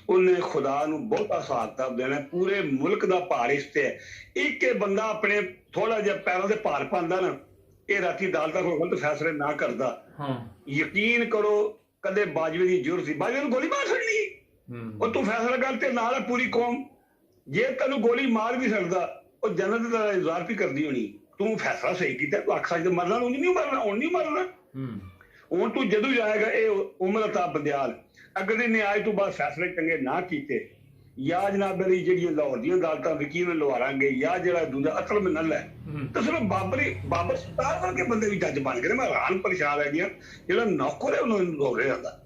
ਉਹਨੇ ਖੁਦਾ ਨੂੰ ਬਹੁਤਾ ਸਾਥ ਦੇਣਾ। ਪੂਰੇ ਮੁਲਕ ਦਾ ਭਾਰ ਇਸ ਤੇ ਹੈ। ਇੱਕ ਬੰਦਾ ਆਪਣੇ ਥੋੜਾ ਜਿਹਾ ਪੈਰਾਂ ਦੇ ਭਾਰ ਪਾਉਂਦਾ ਨਾ, ਇਹ ਰਾਤੀ ਅਦਾਲਤਾਂ ਕੋਲ ਗਲਤ ਫੈਸਲੇ ਨਾ ਕਰਦਾ, ਯਕੀਨ ਕਰੋ ਕਦੇ ਬਾਜਵੇ ਦੀ ਜ਼ਰੂਰਤ ਸੀ, ਬਾਜਵੇ ਨੂੰ ਗੋਲੀ ਮਾਰ ਸਕਦੀ, ਉਹ ਤੂੰ ਫੈਸਲਾ ਕਰ ਤੇ ਨਾਲ ਹੈ ਪੂਰੀ ਕੌਮ। ਜੇ ਤੈਨੂੰ ਗੋਲੀ ਮਾਰ ਵੀ ਸਕਦਾ, ਉਹ ਜਨਤ ਦਾ ਇੰਤਜ਼ਾਰ ਵੀ ਕਰਦੀ ਹੋਣੀ, ਤੂੰ ਫੈਸਲਾ ਸਹੀ ਕੀਤਾ, ਤੂੰ ਅੱਖ ਸੱਚ ਮਰਨਾ, ਉਂਝ ਨਹੀਂ ਮਰਨਾ, ਹੁਣ ਨਹੀਂ ਮਰਨਾ। ਹੁਣ ਤੂੰ ਜਦੋਂ ਜਾਏਗਾ ਇਹ ਉਮਰ ਅਤਾਬ ਬੰਦਿਆਲ, ਅਗਰ ਇਹਨੇ ਨਿਆਜ਼ ਤੋਂ ਬਾਅਦ ਫੈਸਲੇ ਚੰਗੇ ਨਾ ਕੀਤੇ, ਜਾਂ ਜਨਾਬ ਲਈ ਜਿਹੜੀਆਂ ਲਾਹੌਰ ਦੀਆਂ ਅਦਾਲਤਾਂ ਵਕੀਲ ਲਵਾਰਾਂਗੇ, ਜਾਂ ਜਿਹੜਾ ਦੂਜਾ ਅਸਲ ਮਿਨਲ ਹੈ, ਤਾਂ ਸਿਰਫ ਬਾਬਰ ਸਤਾਰ ਵਰਗੇ ਬੰਦੇ ਵੀ ਜੱਜ ਬਣ ਗਏ। ਮੈਂ ਹੈਰਾਨ ਪਰੇਸ਼ਾਨ ਰਹਿ ਗਿਆ, ਜਿਹੜਾ ਨੌਕਰ ਹੈ ਉਹਨੂੰ ਹੋ ਰਿਹਾ ਜਾਂਦਾ।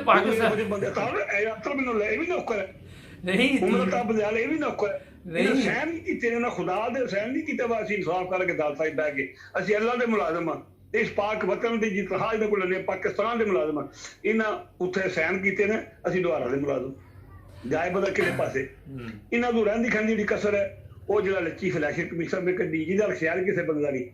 ਪਾਕਿਸਤਾਨ ਦੇ ਬੰਦੇ ਤਾਂ ਅਸਲ ਮੈਨੂੰ ਲੈ ਵੀ ਨੌਕਰ ਹੈ, ਨਹੀਂ ਉਮਰ ਅਤਾਬ ਬੰਦਿਆਲ ਇਹ ਵੀ ਨੌਕਰ ਹੈ। ਸਹਿਣ ਨਹੀਂ ਕੀਤੇ ਉਹਨਾਂ, ਖੁਦਾ ਦੇ ਸਹਿਣ ਨਹੀਂ ਕੀਤੇ, ਬਸ ਅਸੀਂ ਇਨਸਾਫ ਕਰਕੇ ਅਦਾਲਤਾਂ 'ਚ ਬਹਿ ਕੇ, ਅਸੀਂ ਅੱਲਾ ਦੇ ਮੁਲਾਜ਼ਮ ਹਾਂ, ਇਸ ਪਾਕ ਵਤਨ ਦੀ ਜਿਤਹਾਜ ਦੇ ਕੋਲ ਲੈਣੇ, ਪਾਕਿਸਤਾਨ ਦੇ ਮੁਲਾਜ਼ਮ, ਇਹਨਾਂ ਉੱਥੇ ਸਹਿਣ ਕੀਤੇ ਨੇ, ਅਸੀਂ ਦੁਆਰਾ ਦੇ ਮੁਲਾਜ਼ਮ। ਜਾਏ ਬੰਦਾ ਕਿਹੜੇ ਪਾਸੇ? ਇਹਨਾਂ ਨੂੰ ਰਹਿੰਦੀ ਖੰਦੀ ਜਿਹੜੀ ਕਸਰ ਹੈ, ਉਹ ਜਿਹੜਾ ਲੱਚੀ ਫਲੈਸ਼ਰ ਕਮਿਸ਼ਨ ਨੇ ਕੱਢੀ, ਜਿਹਦਾ ਖਿਆਲ ਕਿਸੇ ਬੰਦੇ ਦਾ ਨਹੀਂ।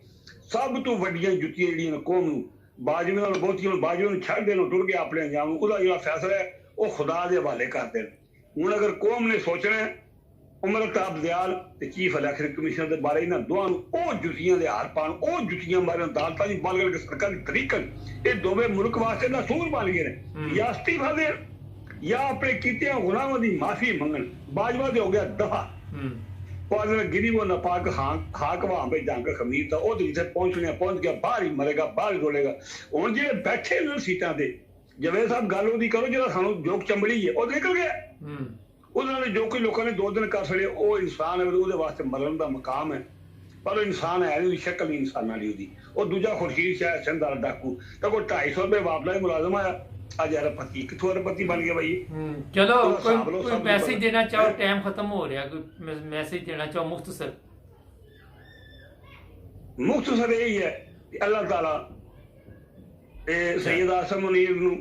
ਸਭ ਤੋਂ ਵੱਡੀਆਂ ਜੁੱਤੀਆਂ ਜਿਹੜੀਆਂ ਕੌਮ ਨੂੰ, ਬਾਜਵੇ ਨਾਲ ਬਹੁਤੀਆਂ ਬਾਜਵੇ ਨੂੰ ਛੱਡ ਦੇਣ, ਟੁੱਟ ਗਿਆ ਆਪਣੇ ਅੰਜਾਮ ਨੂੰ, ਉਹਦਾ ਜਿਹੜਾ ਫੈਸਲਾ ਹੈ ਉਹ ਖੁਦਾ ਦੇ ਹਵਾਲੇ ਕਰ ਦੇਣ। ਹੁਣ ਅਗਰ ਕੌਮ ਨੇ ਸੋਚਣਾ ਉਮਰ ਅਤਾਬ ਦਿਆਲ ਤੇ ਚੀਫ ਇਲੈਕਸ਼ਨ ਕਮਿਸ਼ਨਰ ਦੇ ਬਾਰੇ, ਇਹਨਾਂ ਦੋਵਾਂ ਨੂੰ ਉਹ ਜੁੱਤੀਆਂ ਦੇ ਹਾਰ ਪਾਉਣ, ਉਹ ਜੁੱਤੀਆਂ ਬਾਰੇ ਅਦਾਲਤਾਂ ਦੀ ਬਲ ਕਰਕੇ ਸਰਕਾਰੀ ਤਰੀਕਨ, ਇਹ ਦੋਵੇਂ ਮੁਲਕ ਵਾਸਤੇ ਨਾ ਸੂਰ ਬਣ ਗਏ ਨੇ, ਜਾਂ ਅਸਤੀਫਾ ਦੇਣ ਜਾਂ ਆਪਣੇ ਕੀਤਿਆਂ ਗੁਨਾਹਾਂ ਦੀ ਮਾਫੀ ਮੰਗਣ। ਬਾਜਵਾ ਦੇ ਹੋ ਗਿਆ ਦਫਾ, गिरी वो नापाक हाक वहां पे जाकर खमीर था, ਉਹ ਜਿੱਥੇ ਪਹੁੰਚ ਗਿਆ, ਬਾਹਰ ਹੀ ਮਰੇਗਾ, ਬਾਹਰ ਹੀ ਰੋਲੇਗਾ। ਹੁਣ ਜਿਹੜੇ ਬੈਠੇ ਨੇ ਸੀਟਾਂ ਤੇ, ਜਵੇਦ ਸਾਹਿਬ ਗੱਲ ਉਹਦੀ ਕਰੋ ਜਿਹੜਾ ਸਾਨੂੰ ਜੋਕ ਚੰਬੜੀ ਹੈ, ਉਹ ਨਿਕਲ ਗਿਆ। ਉਹਨਾਂ ਨੇ ਜੋ ਕੋਈ ਲੋਕਾਂ ਨੇ 2 ਦਿਨ ਕਰ ਛੜੇ, ਉਹ ਇਨਸਾਨ ਹੈ, ਉਹਦੇ ਵਾਸਤੇ ਮਰਨ ਦਾ ਮਕਾਮ ਹੈ, ਪਰ ਉਹ ਇਨਸਾਨ ਹੈ ਨਹੀਂ, ਉਹਦੀ ਸ਼ਕਲ ਨਹੀਂ ਇਨਸਾਨਾਂ ਦੀ ਉਹਦੀ। ਉਹ ਦੂਜਾ ਖੁਰਸ਼ੀਦ ਸ਼ਾਹ ਸਿੰਘ ਦਾ ਡਾਕੂ ਤਾਂ ਕੋਈ 250 ਰੁਪਏ ਵਾਪਲਾ ਹੀ ਮੁਲਾਜ਼ਮ ਆਇਆ, आज अरबपति कितों अरबपति बन गया भाई। चलो कोई मैसेज देना चाहो, टाइम खत्म हो रहा, कोई मैसेज देना चाहो मुख्तसर? यही है कि अल्लाह ताला सैयद आसम मुनीर नूं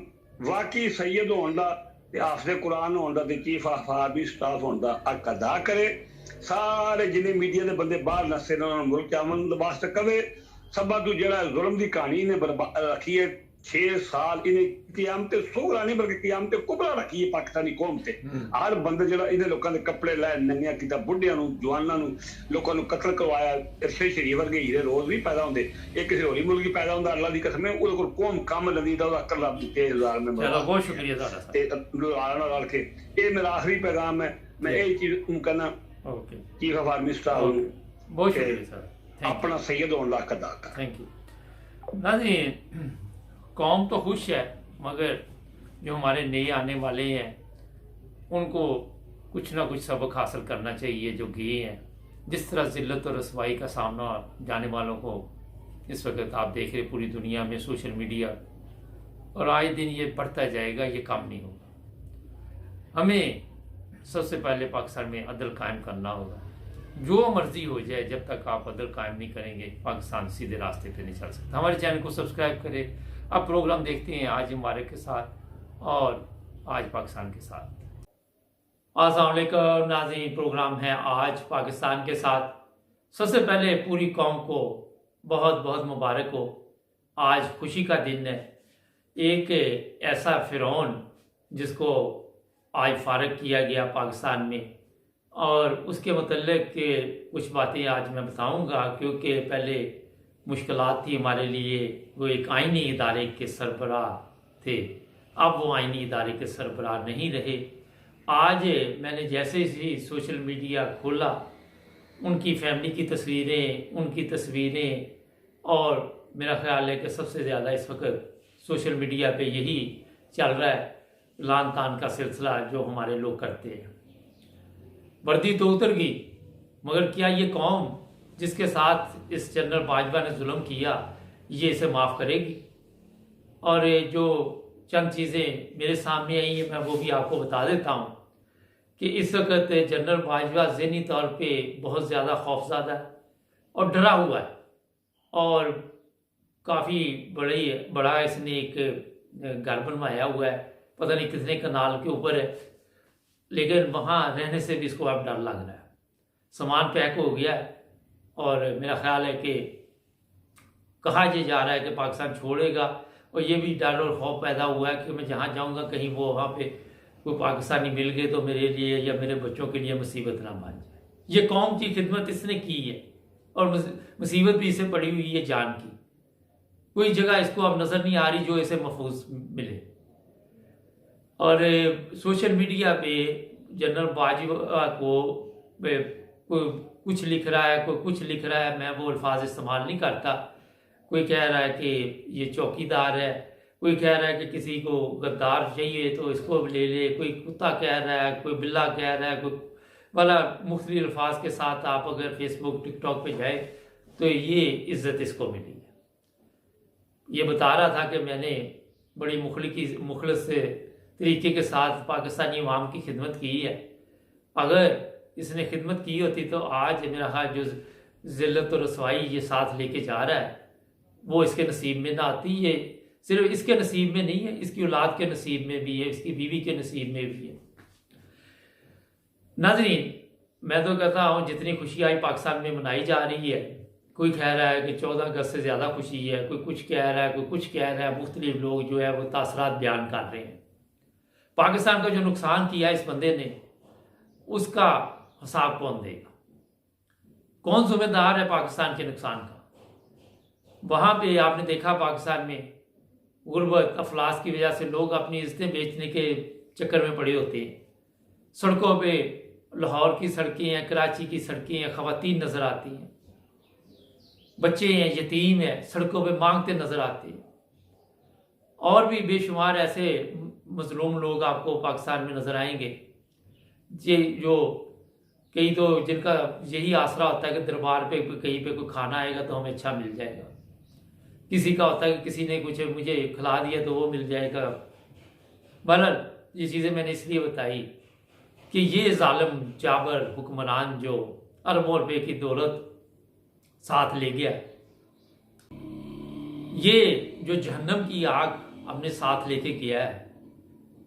वाकई सैयद होने दा ते हाफिज़ कुरान होने दा ते चीफ ऑफ आर्मी स्टाफ होने दा हक अदा करे। सारे जिन्हें मीडिया के बंदे बाहर नस्से ने उन्होंने मुल्क अमन वास्ते कवे। सबा तू जो जुल्म की कहानी ने रखी है 6 साल, इन्हें कियामत सोगरा नहीं बल्कि कियामत कुबरा रखी है पाकिस्तानी कौम से। हर बंदे जो इन्हें लोगों के कपड़े लाए नंगिया किया, बुढ़िया जवानों लोगों कतल करवाया। इरशद शरीफ वर्गे हीरे रोज भी पैदा होंगे, एक किसी होली मुल्क पैदा होंगे, अल्लाह की कसम है वो कौम कम लगी था अकल रब दी। बहुत शुक्रिया। मेरा आखिरी पैगाम है, मैं यही चीज कहना okay, chief of army staff ਨੂੰ बहुत शुक्रिया सर, थैंक अपना सैयद होने लाख अदा कर। Thank you. नाज़रीन, कौम तो खुश है, मगर जो हमारे नए आने वाले हैं उनको कुछ ना कुछ सबक हासिल करना चाहिए जो गए हैं। जिस तरह ज़िल्लत और रसवाई का सामना जाने वालों को इस वक्त आप देख रहे पूरी दुनिया में सोशल मीडिया, और आए दिन ये बढ़ता जाएगा, ये कम नहीं होगा। हमें सबसे पहले पाकिस्तान में अदल कायम करना होगा। जो मर्जी हो जाए, जब तक आप अदल कायम नहीं करेंगे पाकिस्तान सीधे रास्ते पे नहीं चल सकता। हमारे चैनल को सब्सक्राइब करें। अब प्रोग्राम देखते हैं आज मुबारक के साथ और आज पाकिस्तान के साथ। अस्सलाम वालेकुम नाज़रीन, प्रोग्राम है आज पाकिस्तान के साथ। सबसे पहले पूरी कौम को बहुत बहुत मुबारक हो। आज खुशी का दिन है। एक ऐसा फ़िरौन जिसको आज फारग किया गया पाकिस्तान में, और उसके मतलब कुछ बातें आज मैं बताऊंगा, क्योंकि पहले मुश्किलात थी हमारे लिए। वो एक आइनी इदारे के सरबराह थे, अब वो आइनी इदारे के सरबराह नहीं रहे। आज मैंने जैसे ही सोशल मीडिया खोला, उनकी फैमिली की तस्वीरें और मेरा ख्याल है कि सबसे ज़्यादा इस वक्त सोशल मीडिया पे यही चल रहा है, लान तान का सिलसिला जो हमारे लोग करते हैं। वर्दी तो उतर गई, मगर क्या ये कौम जिसके साथ इस जनरल बाजवा ने जुल्म किया, ये इसे माफ़ करेगी? और जो चंद चीज़ें मेरे सामने आई हैं मैं वो भी आपको बता देता हूँ कि इस वक्त जनरल बाजवा ज़हनी तौर पे बहुत ज़्यादा खौफज़दा है और डरा हुआ है, और काफ़ी बड़ा इसने एक घर बनवाया हुआ है, पता नहीं कितने कनाल के ऊपर है, लेकिन वहाँ रहने से भी इसको अब डर लग रहा है। सामान पैक हो गया है और मेरा ख्याल है कि कहा ये जा रहा है कि पाकिस्तान छोड़ेगा, और ये भी डर और खौफ पैदा हुआ है कि मैं जहाँ जाऊँगा कहीं वो वहाँ पे कोई पाकिस्तानी मिल गए तो मेरे लिए या मेरे बच्चों के लिए मुसीबत ना बन जाए। ये कौम की खिदमत इसने की है और मुसीबत भी इसे पड़ी हुई है जान की। कोई जगह इसको अब नज़र नहीं आ रही जो इसे महफूज मिले। और सोशल मीडिया पे जनरल बाजवा को कोई कुछ लिख रहा है, कोई कुछ लिख रहा है, मैं वो अल्फाज इस्तेमाल नहीं करता। कोई कह रहा है कि ये चौकीदार है, कोई कह रहा है कि किसी को गद्दार चाहिए तो इसको ले ले, कोई कुत्ता कह रहा है, कोई बिल्ला कह रहा है, कोई वाला मुख्तलिफ अल्फाज के साथ आप अगर फेसबुक टिकटॉक पे जाए तो ये इज्जत इसको मिली है। ये बता रहा था कि मैंने बड़ी मुखलिस तरीके के साथ पाकिस्तानी अवाम की खिदमत की है। अगर इसने खिदमत की होती तो आज मेरा ख्याल जो ज़िल्लत और रसवाई ये साथ लेके जा रहा है वो इसके नसीब में ना आती। ये सिर्फ इसके नसीब में नहीं है, इसकी औलाद के नसीब में भी है, इसकी बीवी के नसीब में भी है। नाज़रीन, मैं तो कहता हूँ जितनी खुशी आज पाकिस्तान में मनाई जा रही है, कोई कह रहा है कि 14 अगस्त से ज़्यादा खुशी है, कोई कुछ कह रहा है, कोई कुछ कह रहा है, मुख्तलिफ लोग जो है वो तासरात बयान कर रहे हैं। पाकिस्तान का जो नुकसान किया इस बंदे ने, उसका हिसाब कौन देगा? कौन जिम्मेदार है पाकिस्तान के नुकसान का? वहाँ पे आपने देखा पाकिस्तान में गुर्बत अफलास की वजह से लोग अपनी इज्जतें बेचने के चक्कर में पड़े होते हैं। सड़कों पे लाहौर की सड़कें हैं, कराची की सड़कें हैं, ख़वातीन नज़र आती हैं, बच्चे हैं, यतीम हैं, सड़कों पे मांगते नज़र आते हैं। और भी बेशुमार ऐसे मजलूम लोग आपको पाकिस्तान में नज़र आएंगे जो कई तो जिनका यही आसरा होता है कि दरबार पे कहीं पे कोई खाना आएगा तो हमें अच्छा मिल जाएगा। किसी का होता है कि किसी ने कुछ मुझे खिला दिया तो वो मिल जाएगा। बहरहाल ये चीज़ें मैंने इसलिए बताई कि ये जालिम जाबर हुक्मरान जो अरबों रुपये की दौलत साथ ले गया, ये जो जहन्नम की आग अपने साथ लेके गया है,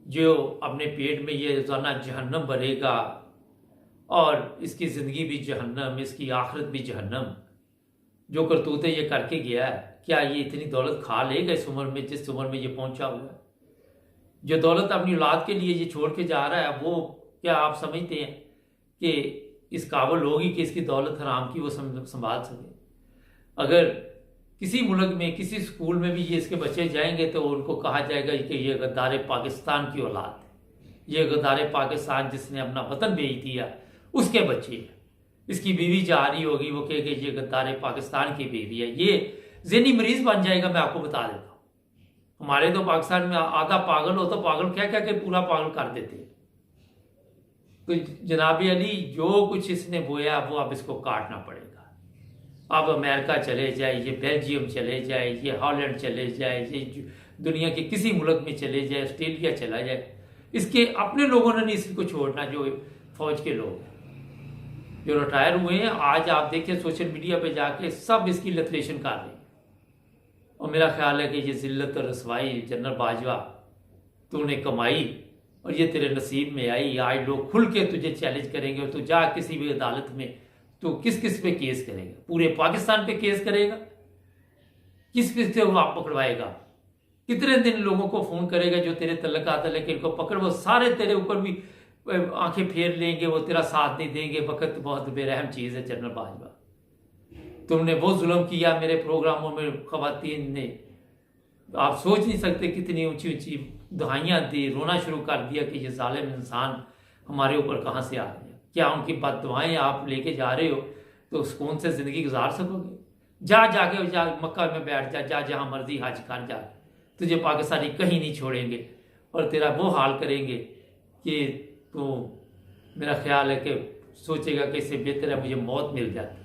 जो अपने पेट में ये रोज़ाना जहन्नम भरेगा और इसकी ज़िंदगी भी जहन्नम, इसकी आखिरत भी जहन्नम। जो करतूतें ये करके गया है, क्या ये इतनी दौलत खा लेगा इस उम्र में, जिस उम्र में ये पहुंचा हुआ है? जो दौलत अपनी औलाद के लिए ये छोड़ के जा रहा है, वो क्या आप समझते हैं कि इस काबिल होगी कि इसकी दौलत हराम की वो संभाल सके? अगर किसी मुल्क में किसी स्कूल में भी ये इसके बच्चे जाएंगे तो उनको कहा जाएगा कि ये गद्दार पाकिस्तान की औलाद है, ये गद्दार पाकिस्तान जिसने अपना वतन बेच दिया उसके बच्चे हैं। इसकी बीवी जा रही होगी, वो कहेगी ये गद्दार पाकिस्तान की बीवी है। ये ज़हनी मरीज बन जाएगा, मैं आपको बता देता हूँ। हमारे तो पाकिस्तान में आधा पागल हो तो पागल क्या क्या के पूरा पागल कर देते हैं। तो जनाब अली जो कुछ इसने बोया वो अब इसको काटना पड़ेगा। अब अमेरिका चले जाए, ये बेल्जियम चले जाए, ये हॉलैंड चले जाए, ये दुनिया के किसी मुल्क में चले जाए, ऑस्ट्रेलिया चला जाए, इसके अपने लोगों ने नहीं इसको छोड़ना। जो फौज के लोग हैं जो रिटायर हुए हैं, आज आप देखिए सोशल मीडिया पे जाके सब इसकी लिटरेशन कर रहे हैं। और मेरा ख्याल है कि ये जिल्लत और रसवाई जनरल बाजवा तूने कमाई और ये तेरे नसीब में आई। आज लोग खुल के तुझे चैलेंज करेंगे और तू जा किसी भी अदालत में तो किस किस पे केस करेगा? पूरे पाकिस्तान पे केस करेगा? किस किस से वो आप पकड़वाएगा? कितने दिन लोगों को फोन करेगा जो तेरे तल्लक आते लेकिन इनको पकड़, वो सारे तेरे ऊपर भी आंखें फेर लेंगे, वो तेरा साथ नहीं देंगे। वक्त बहुत बेरहम चीज है जनरल बाजवा। तुमने वो जुल्म किया मेरे प्रोग्रामों में खवातीन ने, आप सोच नहीं सकते कितनी ऊंची ऊंची दुहाइयां दी, रोना शुरू कर दिया कि ये जालिम इंसान हमारे ऊपर कहाँ से आ गया। क्या उनकी बददुआएं आप लेके जा रहे हो तो सुकून से जिंदगी गुजार सकोगे? जा मक्का में बैठ जा जहां मर्जी हज कर जा, तुझे पाकिस्तानी कहीं नहीं छोड़ेंगे और तेरा वो हाल करेंगे कि तो मेरा ख्याल है कि सोचेगा कि इससे बेहतर है मुझे मौत मिल जाती,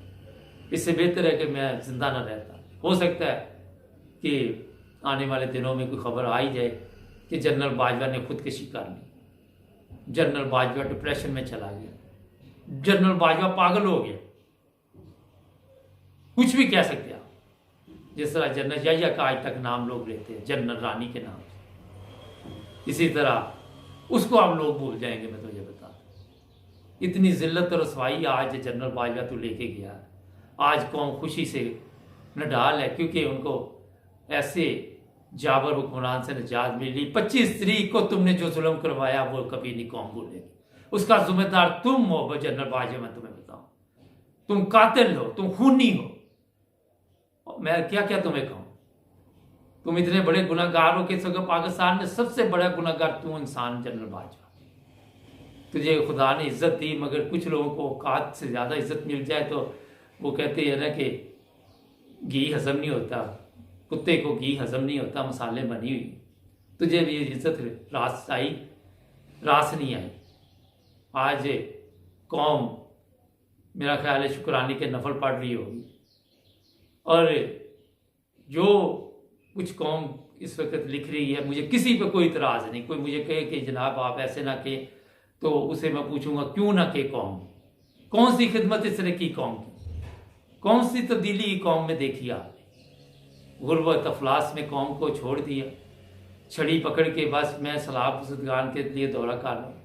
इससे बेहतर है कि मैं जिंदा ना रहता। हो सकता है कि आने वाले दिनों में कोई खबर आ ही जाए कि जनरल बाजवा ने खुदकुशी कर ली, जनरल बाजवा डिप्रेशन में चला गया, जनरल बाजवा पागल हो गया। कुछ भी कह सकते हैं आप। जिस तरह जनरल याहिया का आज तक नाम लोग लेते हैं जनरल रानी के नाम से, इसी तरह उसको आप लोग भूल जाएंगे। मैं तुझे बता, इतनी जिल्लत और रसवाई आज जनरल बाजवा तू लेके गया। आज कौम खुशी से नडाल है क्योंकि उनको ऐसे जाबर हुक्मरान से निजात मिली। 25 तारीख को तुमने जो जुल्म करवाया वो कभी नहीं कौम भूलेगी। उसका जिम्मेदार तुम हो जनरल बाजवा। मैं तुम्हें बताऊं, तुम कातिल हो, तुम खूनी हो। मैं क्या क्या तुम्हें कहूं, तुम इतने बड़े गुनाहगार हो कि पाकिस्तान में सबसे बड़ा गुनाहगार तू इंसान जनरल बाजवा। तुझे खुदा ने इज्जत दी, मगर कुछ लोगों को औकात से ज्यादा इज्जत मिल जाए तो वो कहते हैं ना कि घी हजम नहीं होता, कुत्ते को घी हजम नहीं होता, मसाले बनी हुई। तुझे भी इज्जत रास आई, रास नहीं आई। आज कौम मेरा ख्याल है शुक्रानी के नफल पढ़ रही होगी। और जो कुछ कौम इस वक्त लिख रही है, मुझे किसी पे कोई इतराज़ नहीं। कोई मुझे कहे कि जनाब आप ऐसे ना कहें तो उसे मैं पूछूंगा क्यों ना कहे कौम? कौन सी खिदमत इसने की कौम की? कौन सी तब्दीली कौम में देखी आपने? गुर्बत अफलास में कौम को छोड़ दिया, छड़ी पकड़ के बस मैं सलाब बुजुर्गान के लिए दौरा कर रहा हूँ।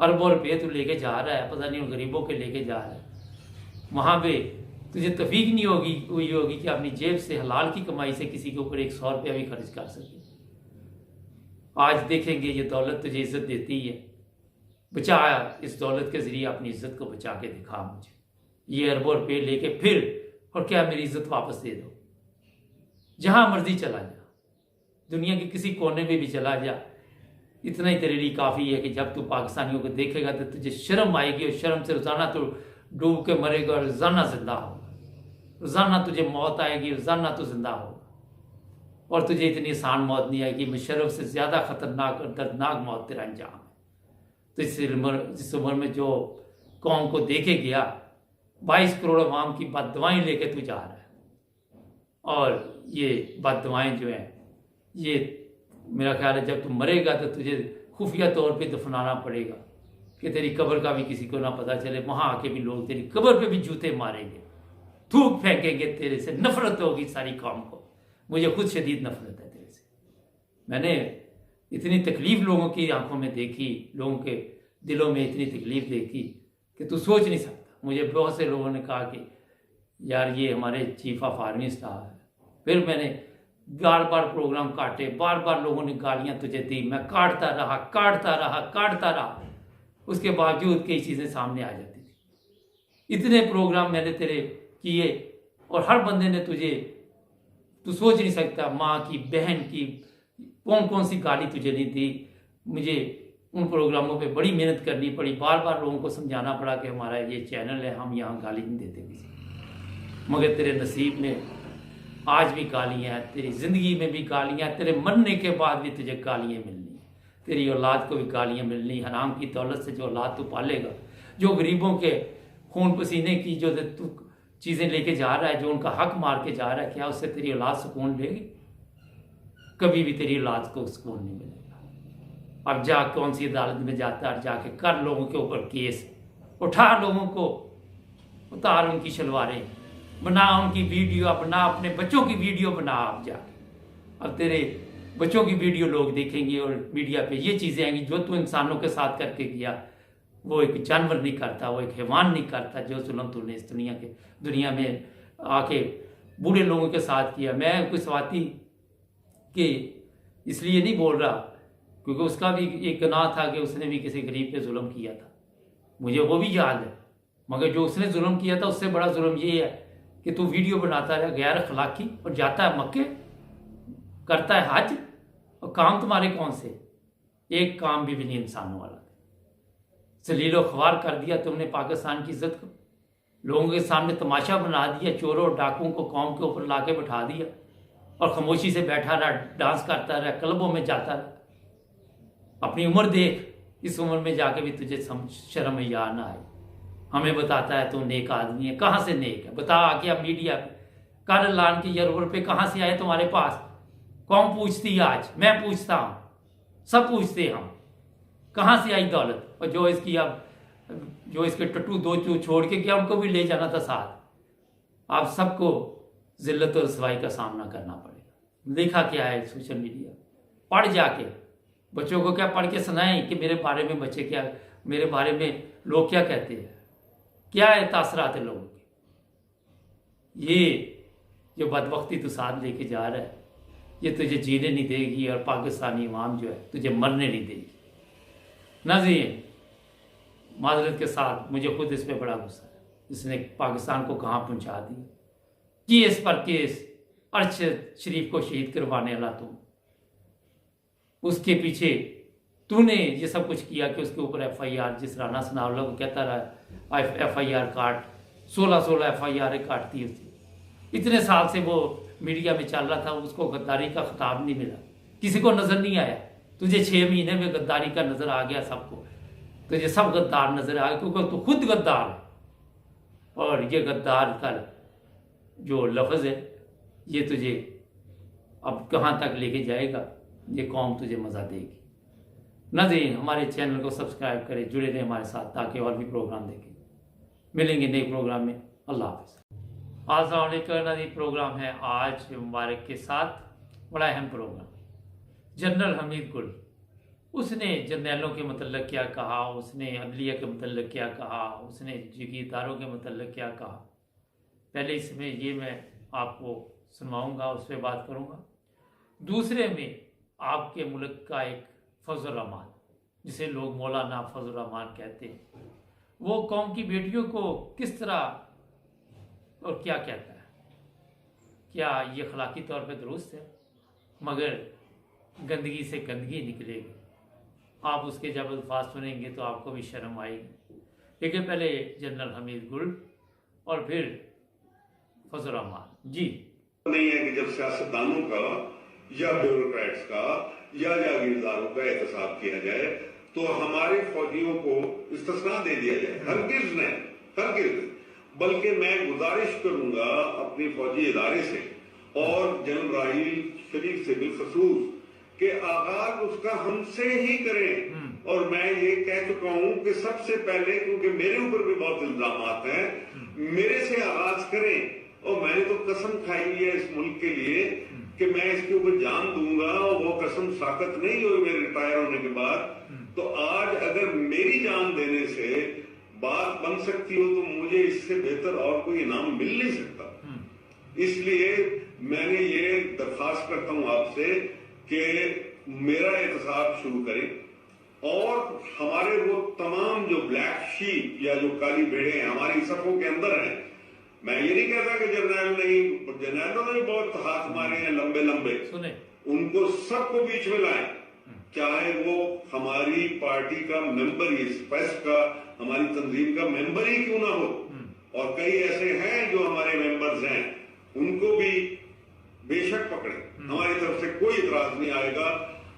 अरबों रुपये तू लेके जा रहा है, पता नहीं गरीबों के लेके जा रहा है। वहाँ पे तुझे तफीक नहीं हुई होगी कि अपनी जेब से हलाल की कमाई से किसी के ऊपर 100 रुपया भी खर्च कर सके। आज देखेंगे ये दौलत तुझे इज्जत देती है। बचा इस दौलत के जरिए अपनी इज्जत को बचा के दिखा मुझे। ये अरबों रुपये लेके फिर और क्या मेरी इज्जत वापस दे दो। जहां मर्जी चला जा, दुनिया के किसी कोने में भी चला जा, इतना ही तेरे लिए काफ़ी है कि जब तू पाकिस्तानियों को देखेगा तो तुझे शर्म आएगी और शर्म से रोज़ाना तो डूब के मरेगा और रोज़ाना जिंदा होगा। रोज़ाना तुझे मौत आएगी, रोज़ाना तो जिंदा होगा। और तुझे इतनी आसान मौत नहीं आएगी, मुशर्रफ से ज़्यादा खतरनाक और दर्दनाक मौत तेरा अंजाम है। तो इस उम्र में जो कौम को देखे गया, 22 करोड़ अवाम की बददुआएं लेके तू जा रहा है। और ये बददुआएं जो हैं, ये मेरा ख्याल है जब तू मरेगा तो तुझे खुफिया तौर पे दफनाना पड़ेगा कि तेरी कब्र का भी किसी को ना पता चले। वहां आके भी लोग तेरी कब्र पे भी जूते मारेंगे, थूक फेंकेंगे तेरे से। नफरत होगी सारी कौम को। मुझे खुद शदीद नफरत है तेरे से। मैंने इतनी तकलीफ लोगों की आंखों में देखी, लोगों के दिलों में इतनी तकलीफ देखी कि तू सोच नहीं सकता। मुझे बहुत से लोगों ने कहा कि यार ये हमारे चीफ ऑफ आर्मी स्टाफ है। फिर मैंने बार बार प्रोग्राम काटे, बार बार लोगों ने गालियां तुझे दी, मैं काटता रहा। उसके बावजूद कई चीज़ें सामने आ जाती थी। इतने प्रोग्राम मैंने तेरे किए और हर बंदे ने तुझे, तू सोच नहीं सकता, माँ की, बहन की, कौन कौन सी गाली तुझे नहीं दी। मुझे उन प्रोग्रामों पे बड़ी मेहनत करनी पड़ी, बार बार लोगों को समझाना पड़ा कि हमारा ये चैनल है, हम यहाँ गाली नहीं देते किसी को। मगर तेरे नसीब में आज भी गालियाँ हैं, तेरी ज़िंदगी में भी गालियाँ हैं, तेरे मरने के बाद भी तुझे गालियाँ मिलनी है, तेरी औलाद को भी गालियाँ मिलनी। हराम की दौलत से जो औलाद तू पालेगा, जो गरीबों के खून पसीने की जो तू चीज़ें लेके जा रहा है, जो उनका हक मार के जा रहा है, क्या उससे तेरी औलाद सुकून लेगी? कभी भी तेरी औलाद को सुकून नहीं मिलेगा। अब जा कौन सी अदालत में जाता है, जाके कर लोगों के ऊपर केस, उठा लोगों को, उतार उनकी शलवारें, बना उनकी वीडियो, बना अपने बच्चों की वीडियो बना। आप जाके अब तेरे बच्चों की वीडियो लोग देखेंगे और मीडिया पे ये चीज़ें आएंगी, जो तू इंसानों के साथ करके किया वो एक जानवर नहीं करता, वो एक हैवान नहीं करता। जो जुल्म तूने इस दुनिया में आके बूढ़े लोगों के साथ किया। मैं कोई स्वाति कि इसलिए नहीं बोल रहा क्योंकि उसका भी एक गुनाह था कि उसने भी किसी गरीब पे जुल्म किया था, मुझे वो भी याद है। मगर जो उसने जुल्म किया था उससे बड़ा जुल्म ये है कि तू वीडियो बनाता रहा गैर अखलाकी और जाता है मक्के, करता है हज, और काम तुम्हारे कौन से? एक काम भी नहीं इंसानों वाला। जलीलो ख्वार कर दिया तुमने पाकिस्तान की इज्जत को, लोगों के सामने तमाशा बना दिया, चोरों और डाकुओं को कौम के ऊपर लाके बैठा दिया और खामोशी से बैठा रहा, डांस करता रहा, क्लबों में जाता रहा। अपनी उम्र देख, इस उम्र में जाके भी तुझे शर्म या ना आए। हमें बताता है तू नेक आदमी है, कहाँ से नेक है? बता आके अब मीडिया पे कर लान के यूरोप पे कहाँ से आए तुम्हारे पास? कौन पूछती है आज? मैं पूछता हूँ, सब पूछते हैं हम, कहाँ से आई दौलत? और जो इसकी अब जो इसके टट्टू दो छोड़ के गया उनको भी ले जाना था साथ। आप सबको जिल्लत और रसवाई का सामना करना पड़ेगा। देखा क्या है सोशल मीडिया? पढ़ जाके बच्चों को क्या पढ़ के सुनाएं कि मेरे बारे में बच्चे क्या, मेरे बारे में लोग क्या कहते हैं, क्या है तासरात है लोगों के? ये जो बदबख्ती तू साथ लेके जा रहा है ये तुझे जीने नहीं देगी और पाकिस्तानी अवाम जो है तुझे मरने नहीं देगी। नाज़रीन, माजरत के साथ मुझे खुद इस पर बड़ा गुस्सा है, इसने पाकिस्तान को कहाँ पहुँचा दिया। केस पर केस, अरशद शरीफ को शहीद करवाने वाला तुम, उसके पीछे तूने ये सब कुछ किया कि उसके ऊपर FIR, जिस राना सनाउल्लाह को कहता रहा FIR काट, 16 FIR काटती उसकी। इतने साल से वो मीडिया में चल रहा था, उसको गद्दारी का खिताब नहीं मिला, किसी को नजर नहीं आया। तुझे 6 महीने में गद्दारी का नजर आ गया सबको, तुझे सब गद्दार नजर आ गया क्योंकि तू खुद गद्दार है। और ये गद्दार का जो लफ्ज़ है ये तुझे अब कहाँ तक लेके जाएगा, ये कौम तुझे मज़ा देगी। नाज़रीन, हमारे चैनल को सब्सक्राइब करें, जुड़े रहें हमारे साथ ताकि और भी प्रोग्राम देखें। मिलेंगे नए प्रोग्राम में। अल्लाह हाफ़िज़। अस्सलाम वालेकुम। नाज़रीन, प्रोग्राम है आज मुबारक के साथ, बड़ा अहम प्रोग्राम। जनरल हमीद गुल, उसने जर्नैलों के मतलब क्या कहा, उसने अदलिया के मतलब क्या कहा, उसने जागीरदारों के मतलब क्या कहा। पहले इसमें ये मैं आपको सुनवाऊँगा, उस पर बात करूँगा। दूसरे में आपके मुल्क का एक फजल रहमान, जिसे लोग मौलाना फजल रहमान कहते हैं, वो कौम की बेटियों को किस तरह और क्या कहता है। क्या ये अखलाकी तौर पे दुरुस्त है? मगर गंदगी से गंदगी निकलेगी। आप उसके जब अल्फाज सुनेंगे तो आपको भी शर्म आएगी। लेकिन पहले जनरल हमीद गुल और फिर फजल रहमान जी। नहीं है कि जब सियासतदानों का या ब्यूरोक्रेट्स का या जागीरदारों का एहतसाब किया जाए तो हमारे फौजियों को इस्तिस्ना दे दिया जाए। हरगिज नहीं, हरगिज। बल्कि मैं गुजारिश करूंगा अपनी फौजी इदारे से और जनरल राहील शरीफ से बिलखसूस कि आगाज उसका हमसे ही करें। और मैं ये कह चुका हूं कि सबसे पहले, क्योंकि मेरे ऊपर भी बहुत इल्जामात हैं, मेरे से आगाज करें। और मैंने तो कसम खाई है इस मुल्क के लिए कि मैं इसके ऊपर जान दूंगा, और वो कसम साकत नहीं हुई मेरे रिटायर होने के बाद। तो आज अगर मेरी जान देने से बात बन सकती हो तो मुझे इससे बेहतर और कोई इनाम मिल नहीं सकता। इसलिए मैंने ये दरखास्त करता हूं आपसे कि मेरा एहतसाब शुरू करें और हमारे वो तमाम जो ब्लैक शीप या जो काली भेड़े हैं हमारी सफों के अंदर हैं। मैं ये नहीं कहता कि जर्नैल नहीं, जर्नैलों ने भी बहुत हाथ मारे हैं लंबे लंबे, उनको सबको बीच में लाएं चाहे वो हमारी पार्टी का मेंबर, इस पैस का, हमारी तंजीम का मेंबर ही क्यों ना हो, और कई ऐसे हैं जो हमारे मेंबर्स हैं, उनको भी बेशक पकड़े, हमारी तरफ से कोई इतराज नहीं आएगा।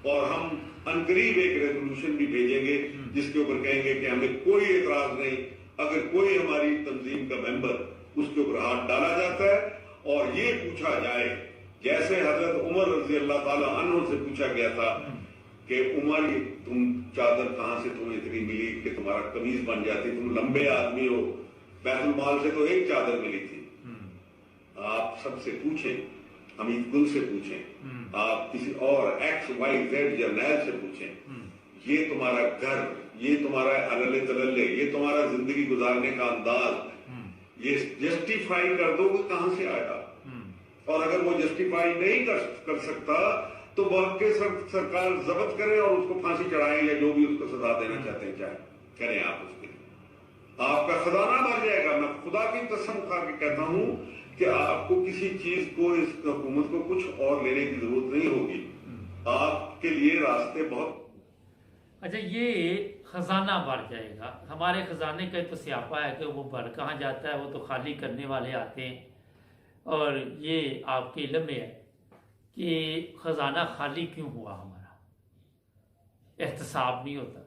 और हम अनकरीब एक रेजोल्यूशन भी भेजेंगे जिसके ऊपर कहेंगे कि हमें कोई इतराज नहीं अगर कोई हमारी तंजीम का मेंबर उसके ऊपर हाथ डाला जाता है और ये पूछा जाए, जैसे हजरत उमर रजी अल्लाह ताला अन्हु से पूछा गया था कि उमर तुम चादर कहां से तुम्हें इतनी मिली कि तुम्हारा कमीज बन जाती, तुम लंबे आदमी हो, बैतुल माल से तो एक चादर मिली थी। आप सबसे पूछें, हमीद गुल से पूछें, आप किसी और XYZ जर्नैल से पूछें, ये तुम्हारा घर, ये तुम्हारा अलले तलल्ले, ये तुम्हारा जिंदगी गुजारने का अंदाज, ये जस्टिफाई कर दो कि कहां से आया। और अगर वो जस्टिफाई नहीं कर सकता तो वक्त के सरकार जब्त करे और उसको फांसी चढ़ाए या जो भी उसको सजा देना चाहते हैं चाहे करें आप उसके लिए। आपका खजाना भर जाएगा। मैं खुदा की कसम खा के कहता हूं कि आपको किसी चीज को, इस हुकूमत को कुछ और लेने की जरूरत नहीं होगी। आपके लिए रास्ते बहुत। अच्छा, ये खजाना भर जाएगा, हमारे खजाने का तो स्यापा है कि वो भर कहाँ जाता है, वो तो खाली करने वाले आते हैं। और ये आपके इल्म में है कि खजाना खाली क्यों हुआ हमारा, एहतसाब नहीं होता,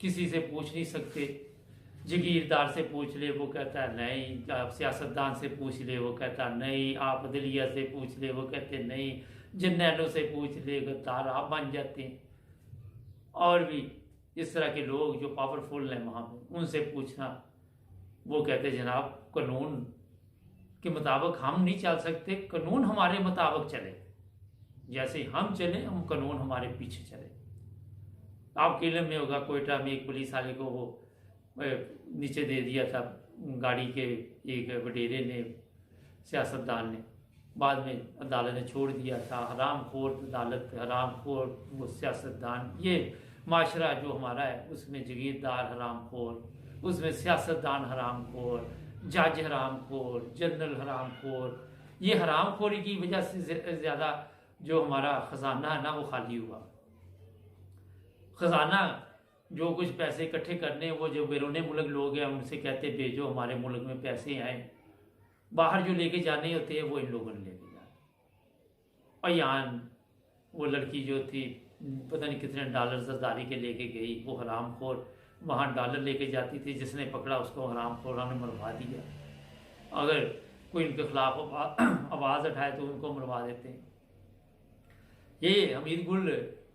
किसी से पूछ नहीं सकते। जगीरदार से पूछ ले वो कहता है नहीं, आप सियासतदान से पूछ ले वो कहता नहीं, आप अदलिया से पूछ ले वो कहते नहीं, जर्नैलों से पूछ ले गद्दार आप बन जाते हैं। और भी इस तरह के लोग जो पावरफुल हैं वहाँ पे, उनसे पूछना, वो कहते जनाब कानून के मुताबिक हम नहीं चल सकते, कानून हमारे मुताबिक चले, जैसे हम चले हम कानून हमारे पीछे चले। आपके इल्म में होगा कोयटा में एक पुलिस वाले को वो नीचे दे दिया था गाड़ी के एक वडेरे ने, सियासतदान ने, बाद में अदालत ने छोड़ दिया था। हरामखोर अदालत, हरामखोर वो सियासतदान, ये माशरा जो हमारा है उसमें जगीरदार हरामखोर, उसमें सियासतदान हरामखोर, जज हरामखोर, जनरल हरामखोर। ये हरामखोरी की वजह से ज़्यादा जो हमारा ख़जाना है ना वो खाली हुआ। ख़जाना जो कुछ पैसे इकट्ठे करने, वो जो बैरून मुल्क लोग हैं उनसे कहते भेजो हमारे मुल्क में पैसे आए, बाहर जो लेके जाने होते हैं वो इन लोगों ने लेके जाने। अयान वो लड़की जो थी पता नहीं कितने डॉलर जरदारी के लेके गई, वो हरामखोर वहाँ डॉलर लेके जाती थी, जिसने पकड़ा उसको हरामखोर ने मरवा दिया। अगर कोई इनके खिलाफ आवाज़ उठाए तो उनको मरवा देते हैं। ये हमीद गुल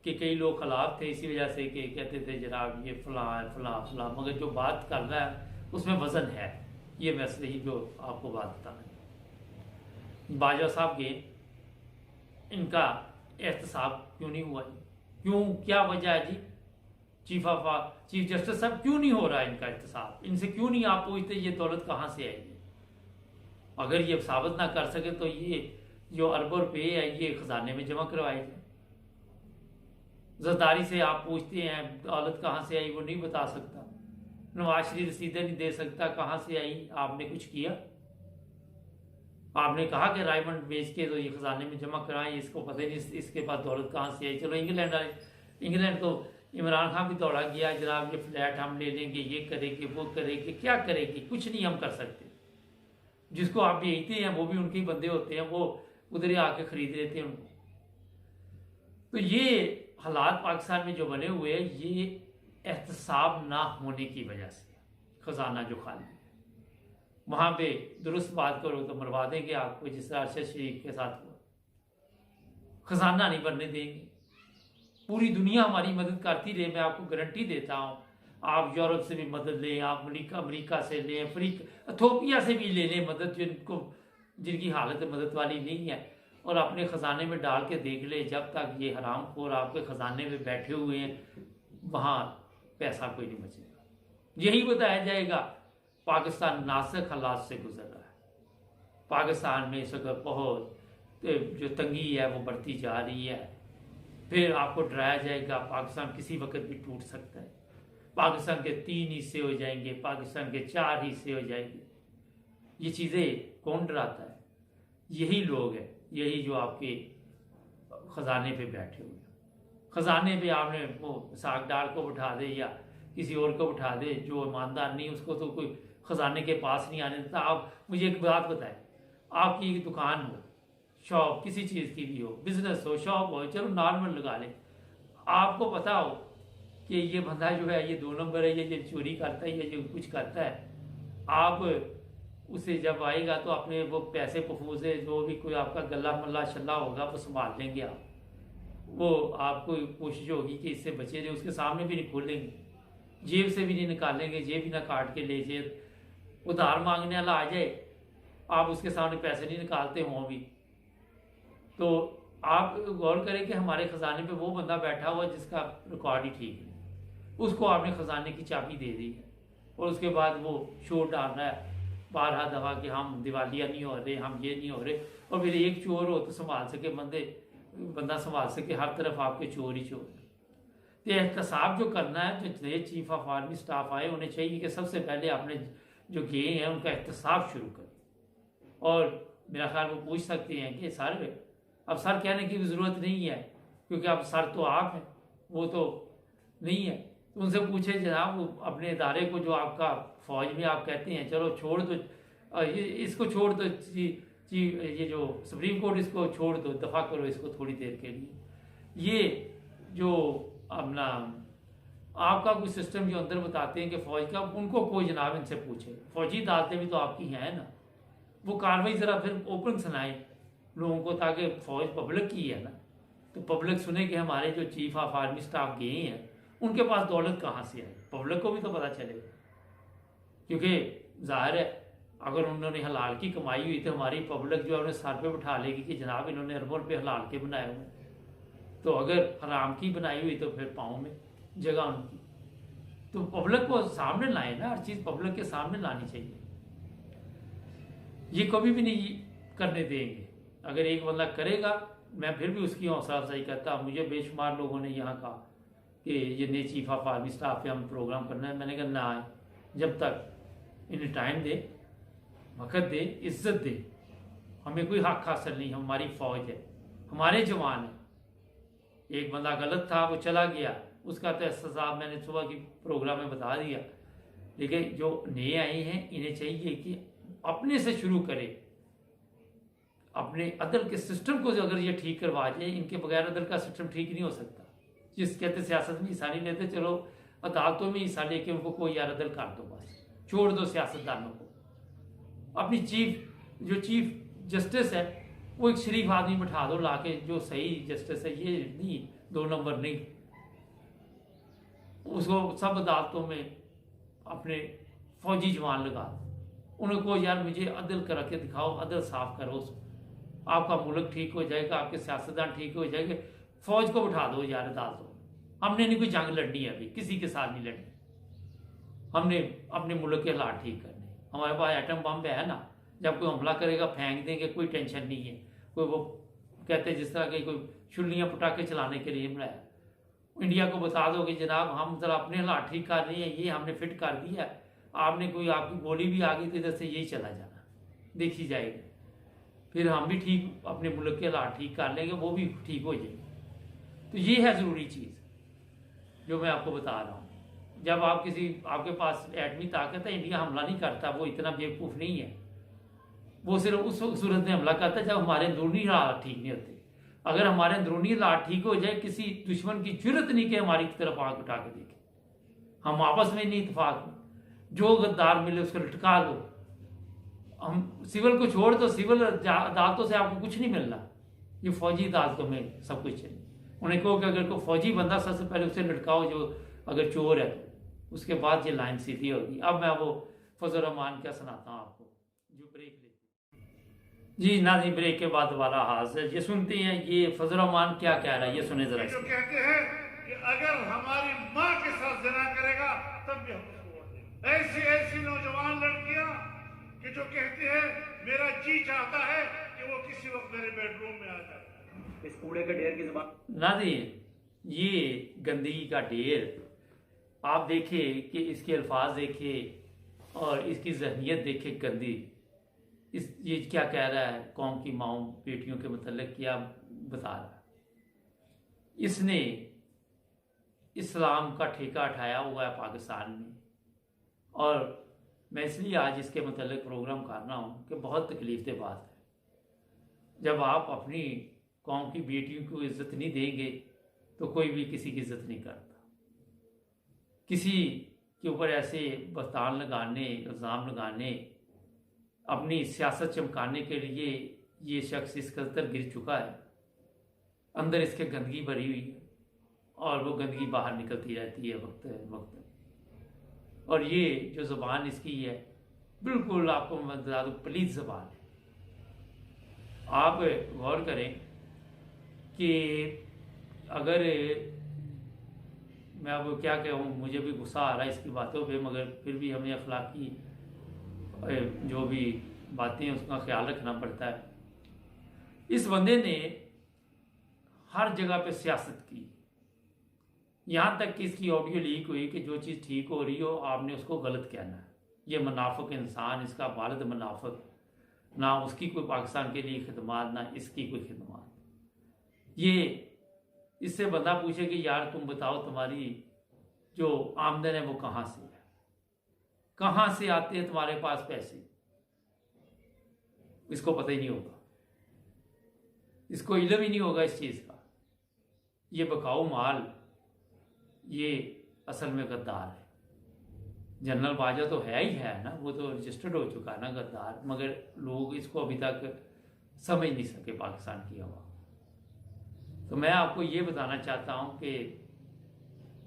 के कई लोग खिलाफ थे इसी वजह से कि कहते थे जनाब ये फलां है फलां फलां, मगर जो बात कर रहा है उसमें वज़न है। ये मैं सही जो आपको बात बताना, बाजवा साहब के इनका एहतसाब क्यों नहीं हुआ, क्यों, क्या वजह है जी? चीफ जस्टिस साहब क्यों नहीं हो रहा है इनका एहतसाब? इनसे क्यों नहीं आप पूछते ये दौलत कहाँ से आई है? अगर ये साबित ना कर सके तो ये जो अरबों रुपये है ये खजाने में जमा करवाए जाए। जरदारी से आप पूछते हैं दौलत कहाँ से आई, वो नहीं बता सकता। नवाज शरीफ रसीदें नहीं दे सकता, कहाँ से आई? आपने कुछ किया? आपने कहा कि रायमंड बेच के तो ये खजाने में जमा कराएं, इसको पता ही नहीं इसके पास दौलत कहाँ से आई। चलो इंग्लैंड आए, इंग्लैंड तो इमरान खान भी दौड़ा गया, जनाब ये फ्लैट हम ले लेंगे, ये करेंगे, वो करेंगे। क्या करेंगे? कुछ नहीं हम कर सकते। जिसको आप बेचते हैं वो भी उनके ही बंदे होते हैं, वो उधर ही आके खरीद लेते हैं उनको। तो ये हालात पाकिस्तान में जो बने हुए हैं ये एहतसाब ना होने की वजह से, खजाना जो खाली है वहां पे दुरुस्त बात करो तो मरवा देंगे आपको, जिस तरह अरशद शरीफ के साथ हुआ। खजाना नहीं बनने देंगे। पूरी दुनिया हमारी मदद करती रहे, मैं आपको गारंटी देता हूँ। आप यूरोप से भी मदद लें, आप अमेरिका से लें, इथोपिया से भी ले लें मदद, जिनकी हालत मदद वाली नहीं है, और अपने खजाने में डाल के देख ले। जब तक ये हरामखोर आपके खजाने में बैठे हुए हैं वहाँ पैसा कोई नहीं बचेगा। यही बताया जाएगा पाकिस्तान नाजुक हालात से गुजर रहा है। पाकिस्तान में इस वक्त बहुत जो तंगी है वो बढ़ती जा रही है। फिर आपको डराया जाएगा पाकिस्तान किसी वक्त भी टूट सकता है, पाकिस्तान के 3 हिस्से हो जाएंगे, पाकिस्तान के 4 हिस्से हो जाएंगे। ये चीज़ें कौन डराता है? यही लोग हैं, यही जो आपके खजाने पे बैठे हुए हैं। खजाने पे आपने वो सागदार को बिठा दे या किसी और को बिठा दे, जो ईमानदार नहीं उसको तो कोई खजाने के पास नहीं आने देता। आप मुझे एक बात बताएं, आपकी एक दुकान हो, शॉप किसी चीज़ की भी हो, बिजनेस हो, शॉप हो, चलो नॉर्मल लगा ले, आपको पता हो कि ये बंदा जो है ये 2 नंबर है, ये चोरी करता है, ये कुछ करता है, आप उसे जब आएगा तो अपने वो पैसे पफूसे जो भी कोई आपका गला मल्ला छल्ला होगा वो संभाल लेंगे आप, वो आपको कोशिश होगी कि इससे बचे रहे, उसके सामने भी नहीं खोलेंगे, जेब से भी नहीं निकालेंगे, जेब भी ना काट के ले जाए, उधार मांगने वाला आ जाए, आप उसके सामने पैसे नहीं निकालते हों भी, तो आप गौर करें कि हमारे खजाने पे वो बंदा बैठा हुआ जिसका रिकॉर्ड ही ठीक है, उसको आपने खजाने की चाबी दे दी है और उसके बाद वो शोर डाल रहा है 12 दफा कि हम दिवालिया नहीं हो रहे, हम ये नहीं हो रहे, और फिर एक चोर हो तो संभाल सके बंदा संभाल सके, हर तरफ आपके चोर ही चोर। तो एहतसाब जो करना है, जो नए चीफ ऑफ आर्मी स्टाफ आए उन्हें चाहिए कि सबसे पहले आपने जो गए हैं उनका एहतसाब शुरू करें। और मेरा ख्याल वो पूछ सकते हैं कि सर, अब सर कहने की भी ज़रूरत नहीं है क्योंकि अब सर तो आप हैं, वो तो नहीं है, तो उनसे पूछे जनाब वो अपने इदारे को जो आपका फौज में आप कहते हैं चलो छोड़ दो, इसको छोड़ दो, ये जो सुप्रीम कोर्ट इसको छोड़ दो, दफा करो इसको थोड़ी देर के लिए, ये जो अपना आपका कुछ सिस्टम जो अंदर बताते हैं कि फौज का, उनको कोई जनाब इनसे पूछे, फौजी अदालतें भी तो आपकी हैं ना, वो कार्रवाई ज़रा फिर ओपन सुनाए लोगों को, ताकि फौज पब्लिक की है ना, तो पब्लिक सुने कि हमारे जो चीफ ऑफ आर्मी स्टाफ गए हैं उनके पास दौलत कहाँ से आई, पब्लिक को भी तो पता चलेगा, क्योंकि जाहिर है अगर उन्होंने हलाल की कमाई हुई तो हमारी पब्लिक जो है उन्हें सर पे बिठा लेगी कि जनाब इन्होंने अरबों रुपये हलाल के बनाए हुए, तो अगर हराम की बनाई हुई तो फिर पाँव में जगह उनकी, तो पब्लिक को सामने लाए ना, हर चीज़ पब्लिक के सामने लानी चाहिए, ये कभी भी नहीं करने देंगे। अगर एक बंदा करेगा, मैं फिर भी उसकी हौसला अफजाई करता, मुझे बेशुमार लोगों ने यहाँ कहा कि ये नए चीफ ऑफ आर्मी स्टाफ पे हम प्रोग्राम करना है, मैंने कहा ना आए, जब तक इन्हें टाइम दे, वक़्त दे, इज्जत दे, हमें कोई हक हासिल नहीं, हमारी फौज है, हमारे जवान हैं, एक बंदा गलत था वो चला गया, उसका तो एहतसाब मैंने सुबह की प्रोग्राम में बता दिया, लेकिन जो नए आए हैं इन्हें चाहिए कि अपने से शुरू करें, अपने अदल के सिस्टम को अगर ये ठीक करवा जाए, इनके बगैर अदल का सिस्टम ठीक नहीं हो सकता। जिस कहते सियासत में हिस्सा नहीं लेते, चलो अदालतों में हिस्सा लेके उनको कोई यार अदल कर दो, बस छोड़ दो सियासतदानों को, अपनी चीफ जस्टिस है वो एक शरीफ आदमी बैठा दो लाके, जो सही जस्टिस है, ये नहीं 2 नंबर नहीं, उसको सब अदालतों में अपने फौजी जवान लगा दो, उनको यार मुझे अदल कर के दिखाओ, अदल साफ करो, आपका मुल्क ठीक हो जाएगा, आपके सियासतदान ठीक हो जाएंगे, फौज को बिठा दो यार अदालतों, हमने नहीं कोई जंग लड़नी है, अभी किसी के साथ नहीं लड़नी, हमने अपने मुल्क के हालात ठीक करने, हमारे पास एटम बम है ना, जब कोई हमला करेगा फेंक देंगे, कोई टेंशन नहीं है, कोई वो कहते जिस तरह के कोई शुलियाँ पटाखे चलाने के लिए बनाया, इंडिया को बता दो कि जनाब हम जरा अपने हालात ठीक कर रहे हैं, ये हमने फिट कर दिया, आपने कोई आपकी गोली भी आ गई तो इधर से यही चला जाना, देखी जाएगी, फिर हम भी ठीक अपने मुल्क के हालात ठीक कर लेंगे, वो भी ठीक हो जाएंगे। तो ये है ज़रूरी चीज़ जो मैं आपको बता रहा हूँ, जब आप आपके पास एटमी ताकत है, इंडिया हमला नहीं करता, वो इतना बेवकूफ़ नहीं है, वो सिर्फ उस सूरत में हमला करता है जब हमारे अंदरूनी हालात ठीक नहीं होते। अगर हमारे अंदरूनी हालात ठीक हो जाए, किसी दुश्मन की जरूरत नहीं कि हमारी तरफ आग उठा के देखे, हम आपस में नहीं इतफाक में, जो गद्दार मिले उसको लटका लो, हम सिविल को छोड़ दो, सिविल अदालतों से आपको कुछ नहीं मिलना, ये फौजी अदालतों में सब कुछ चाहिए। उन्हें कहो कि अगर कोई फौजी बंदा सबसे पहले उसे लटकाओ जो अगर चोर है, तो उसके बाद ये लाइन सीधी होगी। अब मैं वो फजल रहमान क्या सुनाता हूँ आपको, जो ब्रेक लेती जी नाज़रीन, ब्रेक के बाद दोबारा हाजिर, ये सुनते हैं ये फजल रहमान क्या कह रहा है, ये सुने जरा। जो कहते हैं कि अगर हमारी माँ के साथ ज़िना करेगा तब भी हम छोड़ देंगे, ऐसी नौजवान लड़कियां कि जो कहती है मेरा जी चाहता है कि वो किसी वक्त मेरे बेडरूम में आ जाए, इस कूड़े के ढेर की ज़बान नाज़रीन, ये गंदगी का ढेर आप देखें कि इसके अल्फाज देखें और इसकी जहनीत देखें गंदी, ये क्या कह रहा है, कौम की माओं बेटियों के मतलब क्या बता रहा है। इसने इस्लाम का ठेका उठाया हुआ है पाकिस्तान में। और मैं इसलिए आज इसके मतलब प्रोग्राम कर रहा हूँ कि बहुत तकलीफ की बात है। जब आप अपनी कौम की बेटियों को इज्जत नहीं देंगे तो कोई भी किसी की इज्जत नहीं करता। किसी के ऊपर ऐसे बहतान लगाने, इल्ज़ाम लगाने, अपनी सियासत चमकाने के लिए ये शख्स इस कदर गिर चुका है, अंदर इसके गंदगी भरी हुई है और वो गंदगी बाहर निकलती रहती है वक्त वक्त। और ये जो ज़बान इसकी है बिल्कुल आपको मैं बता दूँ पलीत ज़बान है। आप गौर करें कि अगर मैं अब क्या कहूँ, मुझे भी गुस्सा आ रहा है इसकी बातों पे, मगर फिर भी हमें अखलाकी जो भी बातें हैं उसका ख्याल रखना पड़ता है। इस बंदे ने हर जगह पे सियासत की, यहाँ तक कि इसकी ऑडियो लीक हुई कि जो चीज़ ठीक हो रही हो आपने उसको गलत कहना है। ये मुनाफिक इंसान, इसका वालिद मुनाफिक, ना उसकी कोई पाकिस्तान के लिए खिदमात ना इसकी कोई खिदमात। ये इससे बंदा पूछे कि यार तुम बताओ तुम्हारी जो आमदन है वो कहाँ से है, कहाँ से आते हैं तुम्हारे पास पैसे, इसको पता ही नहीं होगा, इसको इल्म ही नहीं होगा इस चीज़ का। ये बकाऊ माल ये असल में गद्दार है। जनरल बाजा तो है ही है ना, वो तो रजिस्टर्ड हो चुका है ना गद्दार, मगर लोग इसको अभी तक समझ नहीं सके पाकिस्तान की हवा। तो मैं आपको ये बताना चाहता हूँ कि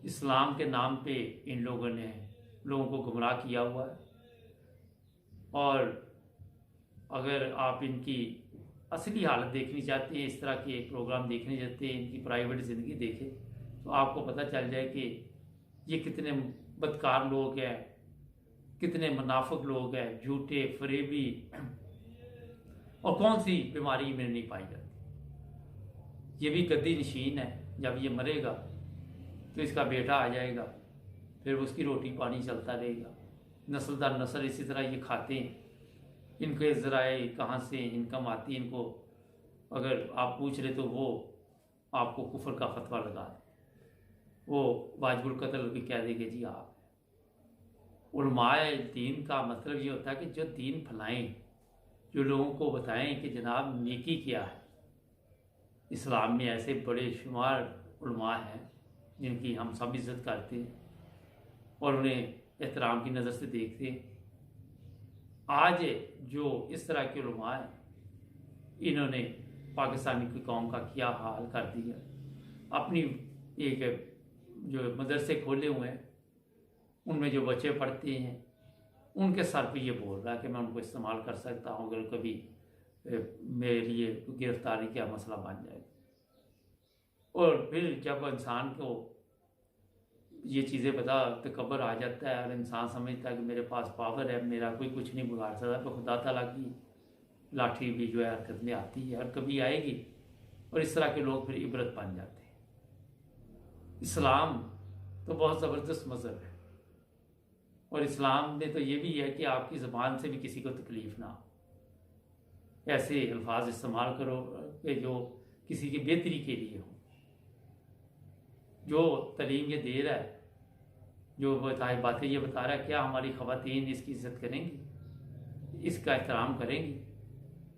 इस्लाम के नाम पे इन लोगों ने लोगों को गुमराह किया हुआ है। और अगर आप इनकी असली हालत देखनी चाहते हैं, इस तरह के प्रोग्राम देखने चाहते हैं, इनकी प्राइवेट ज़िंदगी देखें, तो आपको पता चल जाए कि ये कितने बदकार लोग हैं, कितने मुनाफिक लोग हैं, झूठे फरेबी, और कौन सी बीमारी में नहीं पाई जाती। ये भी गद्दी नशीन है। जब ये मरेगा तो इसका बेटा आ जाएगा, फिर उसकी रोटी पानी चलता रहेगा, नस्ल दर नस्ल इसी तरह ये खाते हैं। इनके ज़राए कहाँ से इनकम आती है, इनको अगर आप पूछ रहे तो वो आपको कुफर का फतवा लगा दे, वो वाजिबुल कत्ल भी कह देंगे जी आप। उलमाए दीन का मतलब ये होता है कि जो दीन फैलाएं, जो लोगों को बताएं कि जनाब नेकी क्या है। इस्लाम में ऐसे बड़े शुमार उलमा हैं जिनकी हम सब इज़्ज़त करते हैं और उन्हें एहतराम की नज़र से देखते हैं। आज जो इस तरह के उलमा हैं, इन्होंने पाकिस्तानी की कौम का क्या हाल कर दिया। अपनी एक जो मदरसे खोले हुए हैं, उनमें जो बच्चे पढ़ते हैं उनके सर पे ये बोल रहा है कि मैं उनको इस्तेमाल कर सकता हूँ अगर कभी मेरे लिए गिरफ्तारी का मसला बन जाए। और फिर जब इंसान को ये चीज़ें पता तकब्बर आ जाता है और इंसान समझता है कि मेरे पास पावर है, मेरा कोई कुछ नहीं बिगाड़ सकता, तो खुदा ताला की लाठी भी जो है हरकत में आती है और कभी आएगी। और इस तरह के लोग फिर इबरत बन जाते हैं। इस्लाम तो बहुत ज़बरदस्त मज़हब है और इस्लाम में तो ये भी है कि आपकी ज़बान से भी किसी को तकलीफ़ ना हो। ऐसे अल्फाज इस्तेमाल करो कि जो किसी की बेहतरी के लिए हो। जो तालीम ये दे रहा है, जो बातें ये बता रहा है, क्या हमारी ख़वातीन इसकी इज़्ज़त करेंगी, इसका एहतराम करेंगी?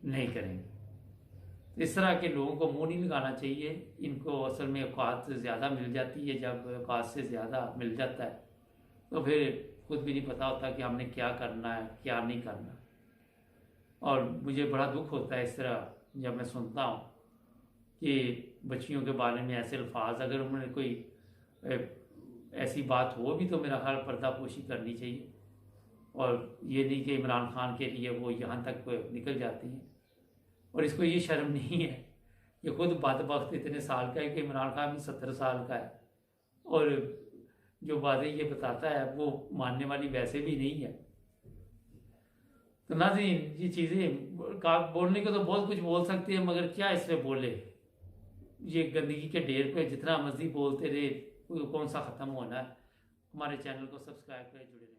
नहीं करेंगे। तो इस तरह के लोगों को मुंह नहीं लगाना चाहिए। इनको असल में औकात से ज़्यादा मिल जाती है। जब औकात से ज़्यादा मिल जाता है तो फिर खुद भी नहीं पता होता कि हमने क्या करना है क्या नहीं करना। और मुझे बड़ा दुख होता है इस तरह जब मैं सुनता हूँ कि बच्चियों के बारे में ऐसे अल्फाज, अगर उन्होंने कोई ऐसी बात हो भी तो मेरा ख्याल पर्दापोशी करनी चाहिए। और ये नहीं कि इमरान खान के लिए वो यहाँ तक निकल जाती हैं और इसको ये शर्म नहीं है। ये खुद बदबख्त इतने साल का है कि इमरान खान भी 70 साल का है और जो बातें ये बताता है वो मानने वाली वैसे भी नहीं है। तो नाज़रीन, ये चीज़ें बोलने को तो बहुत कुछ बोल सकते हैं, मगर क्या इसमें बोले। ये गंदगी के ढेर पे जितना मर्जी बोलते रहे, कौन सा ख़त्म होना है। हमारे चैनल को सब्सक्राइब करें, जुड़े रहें।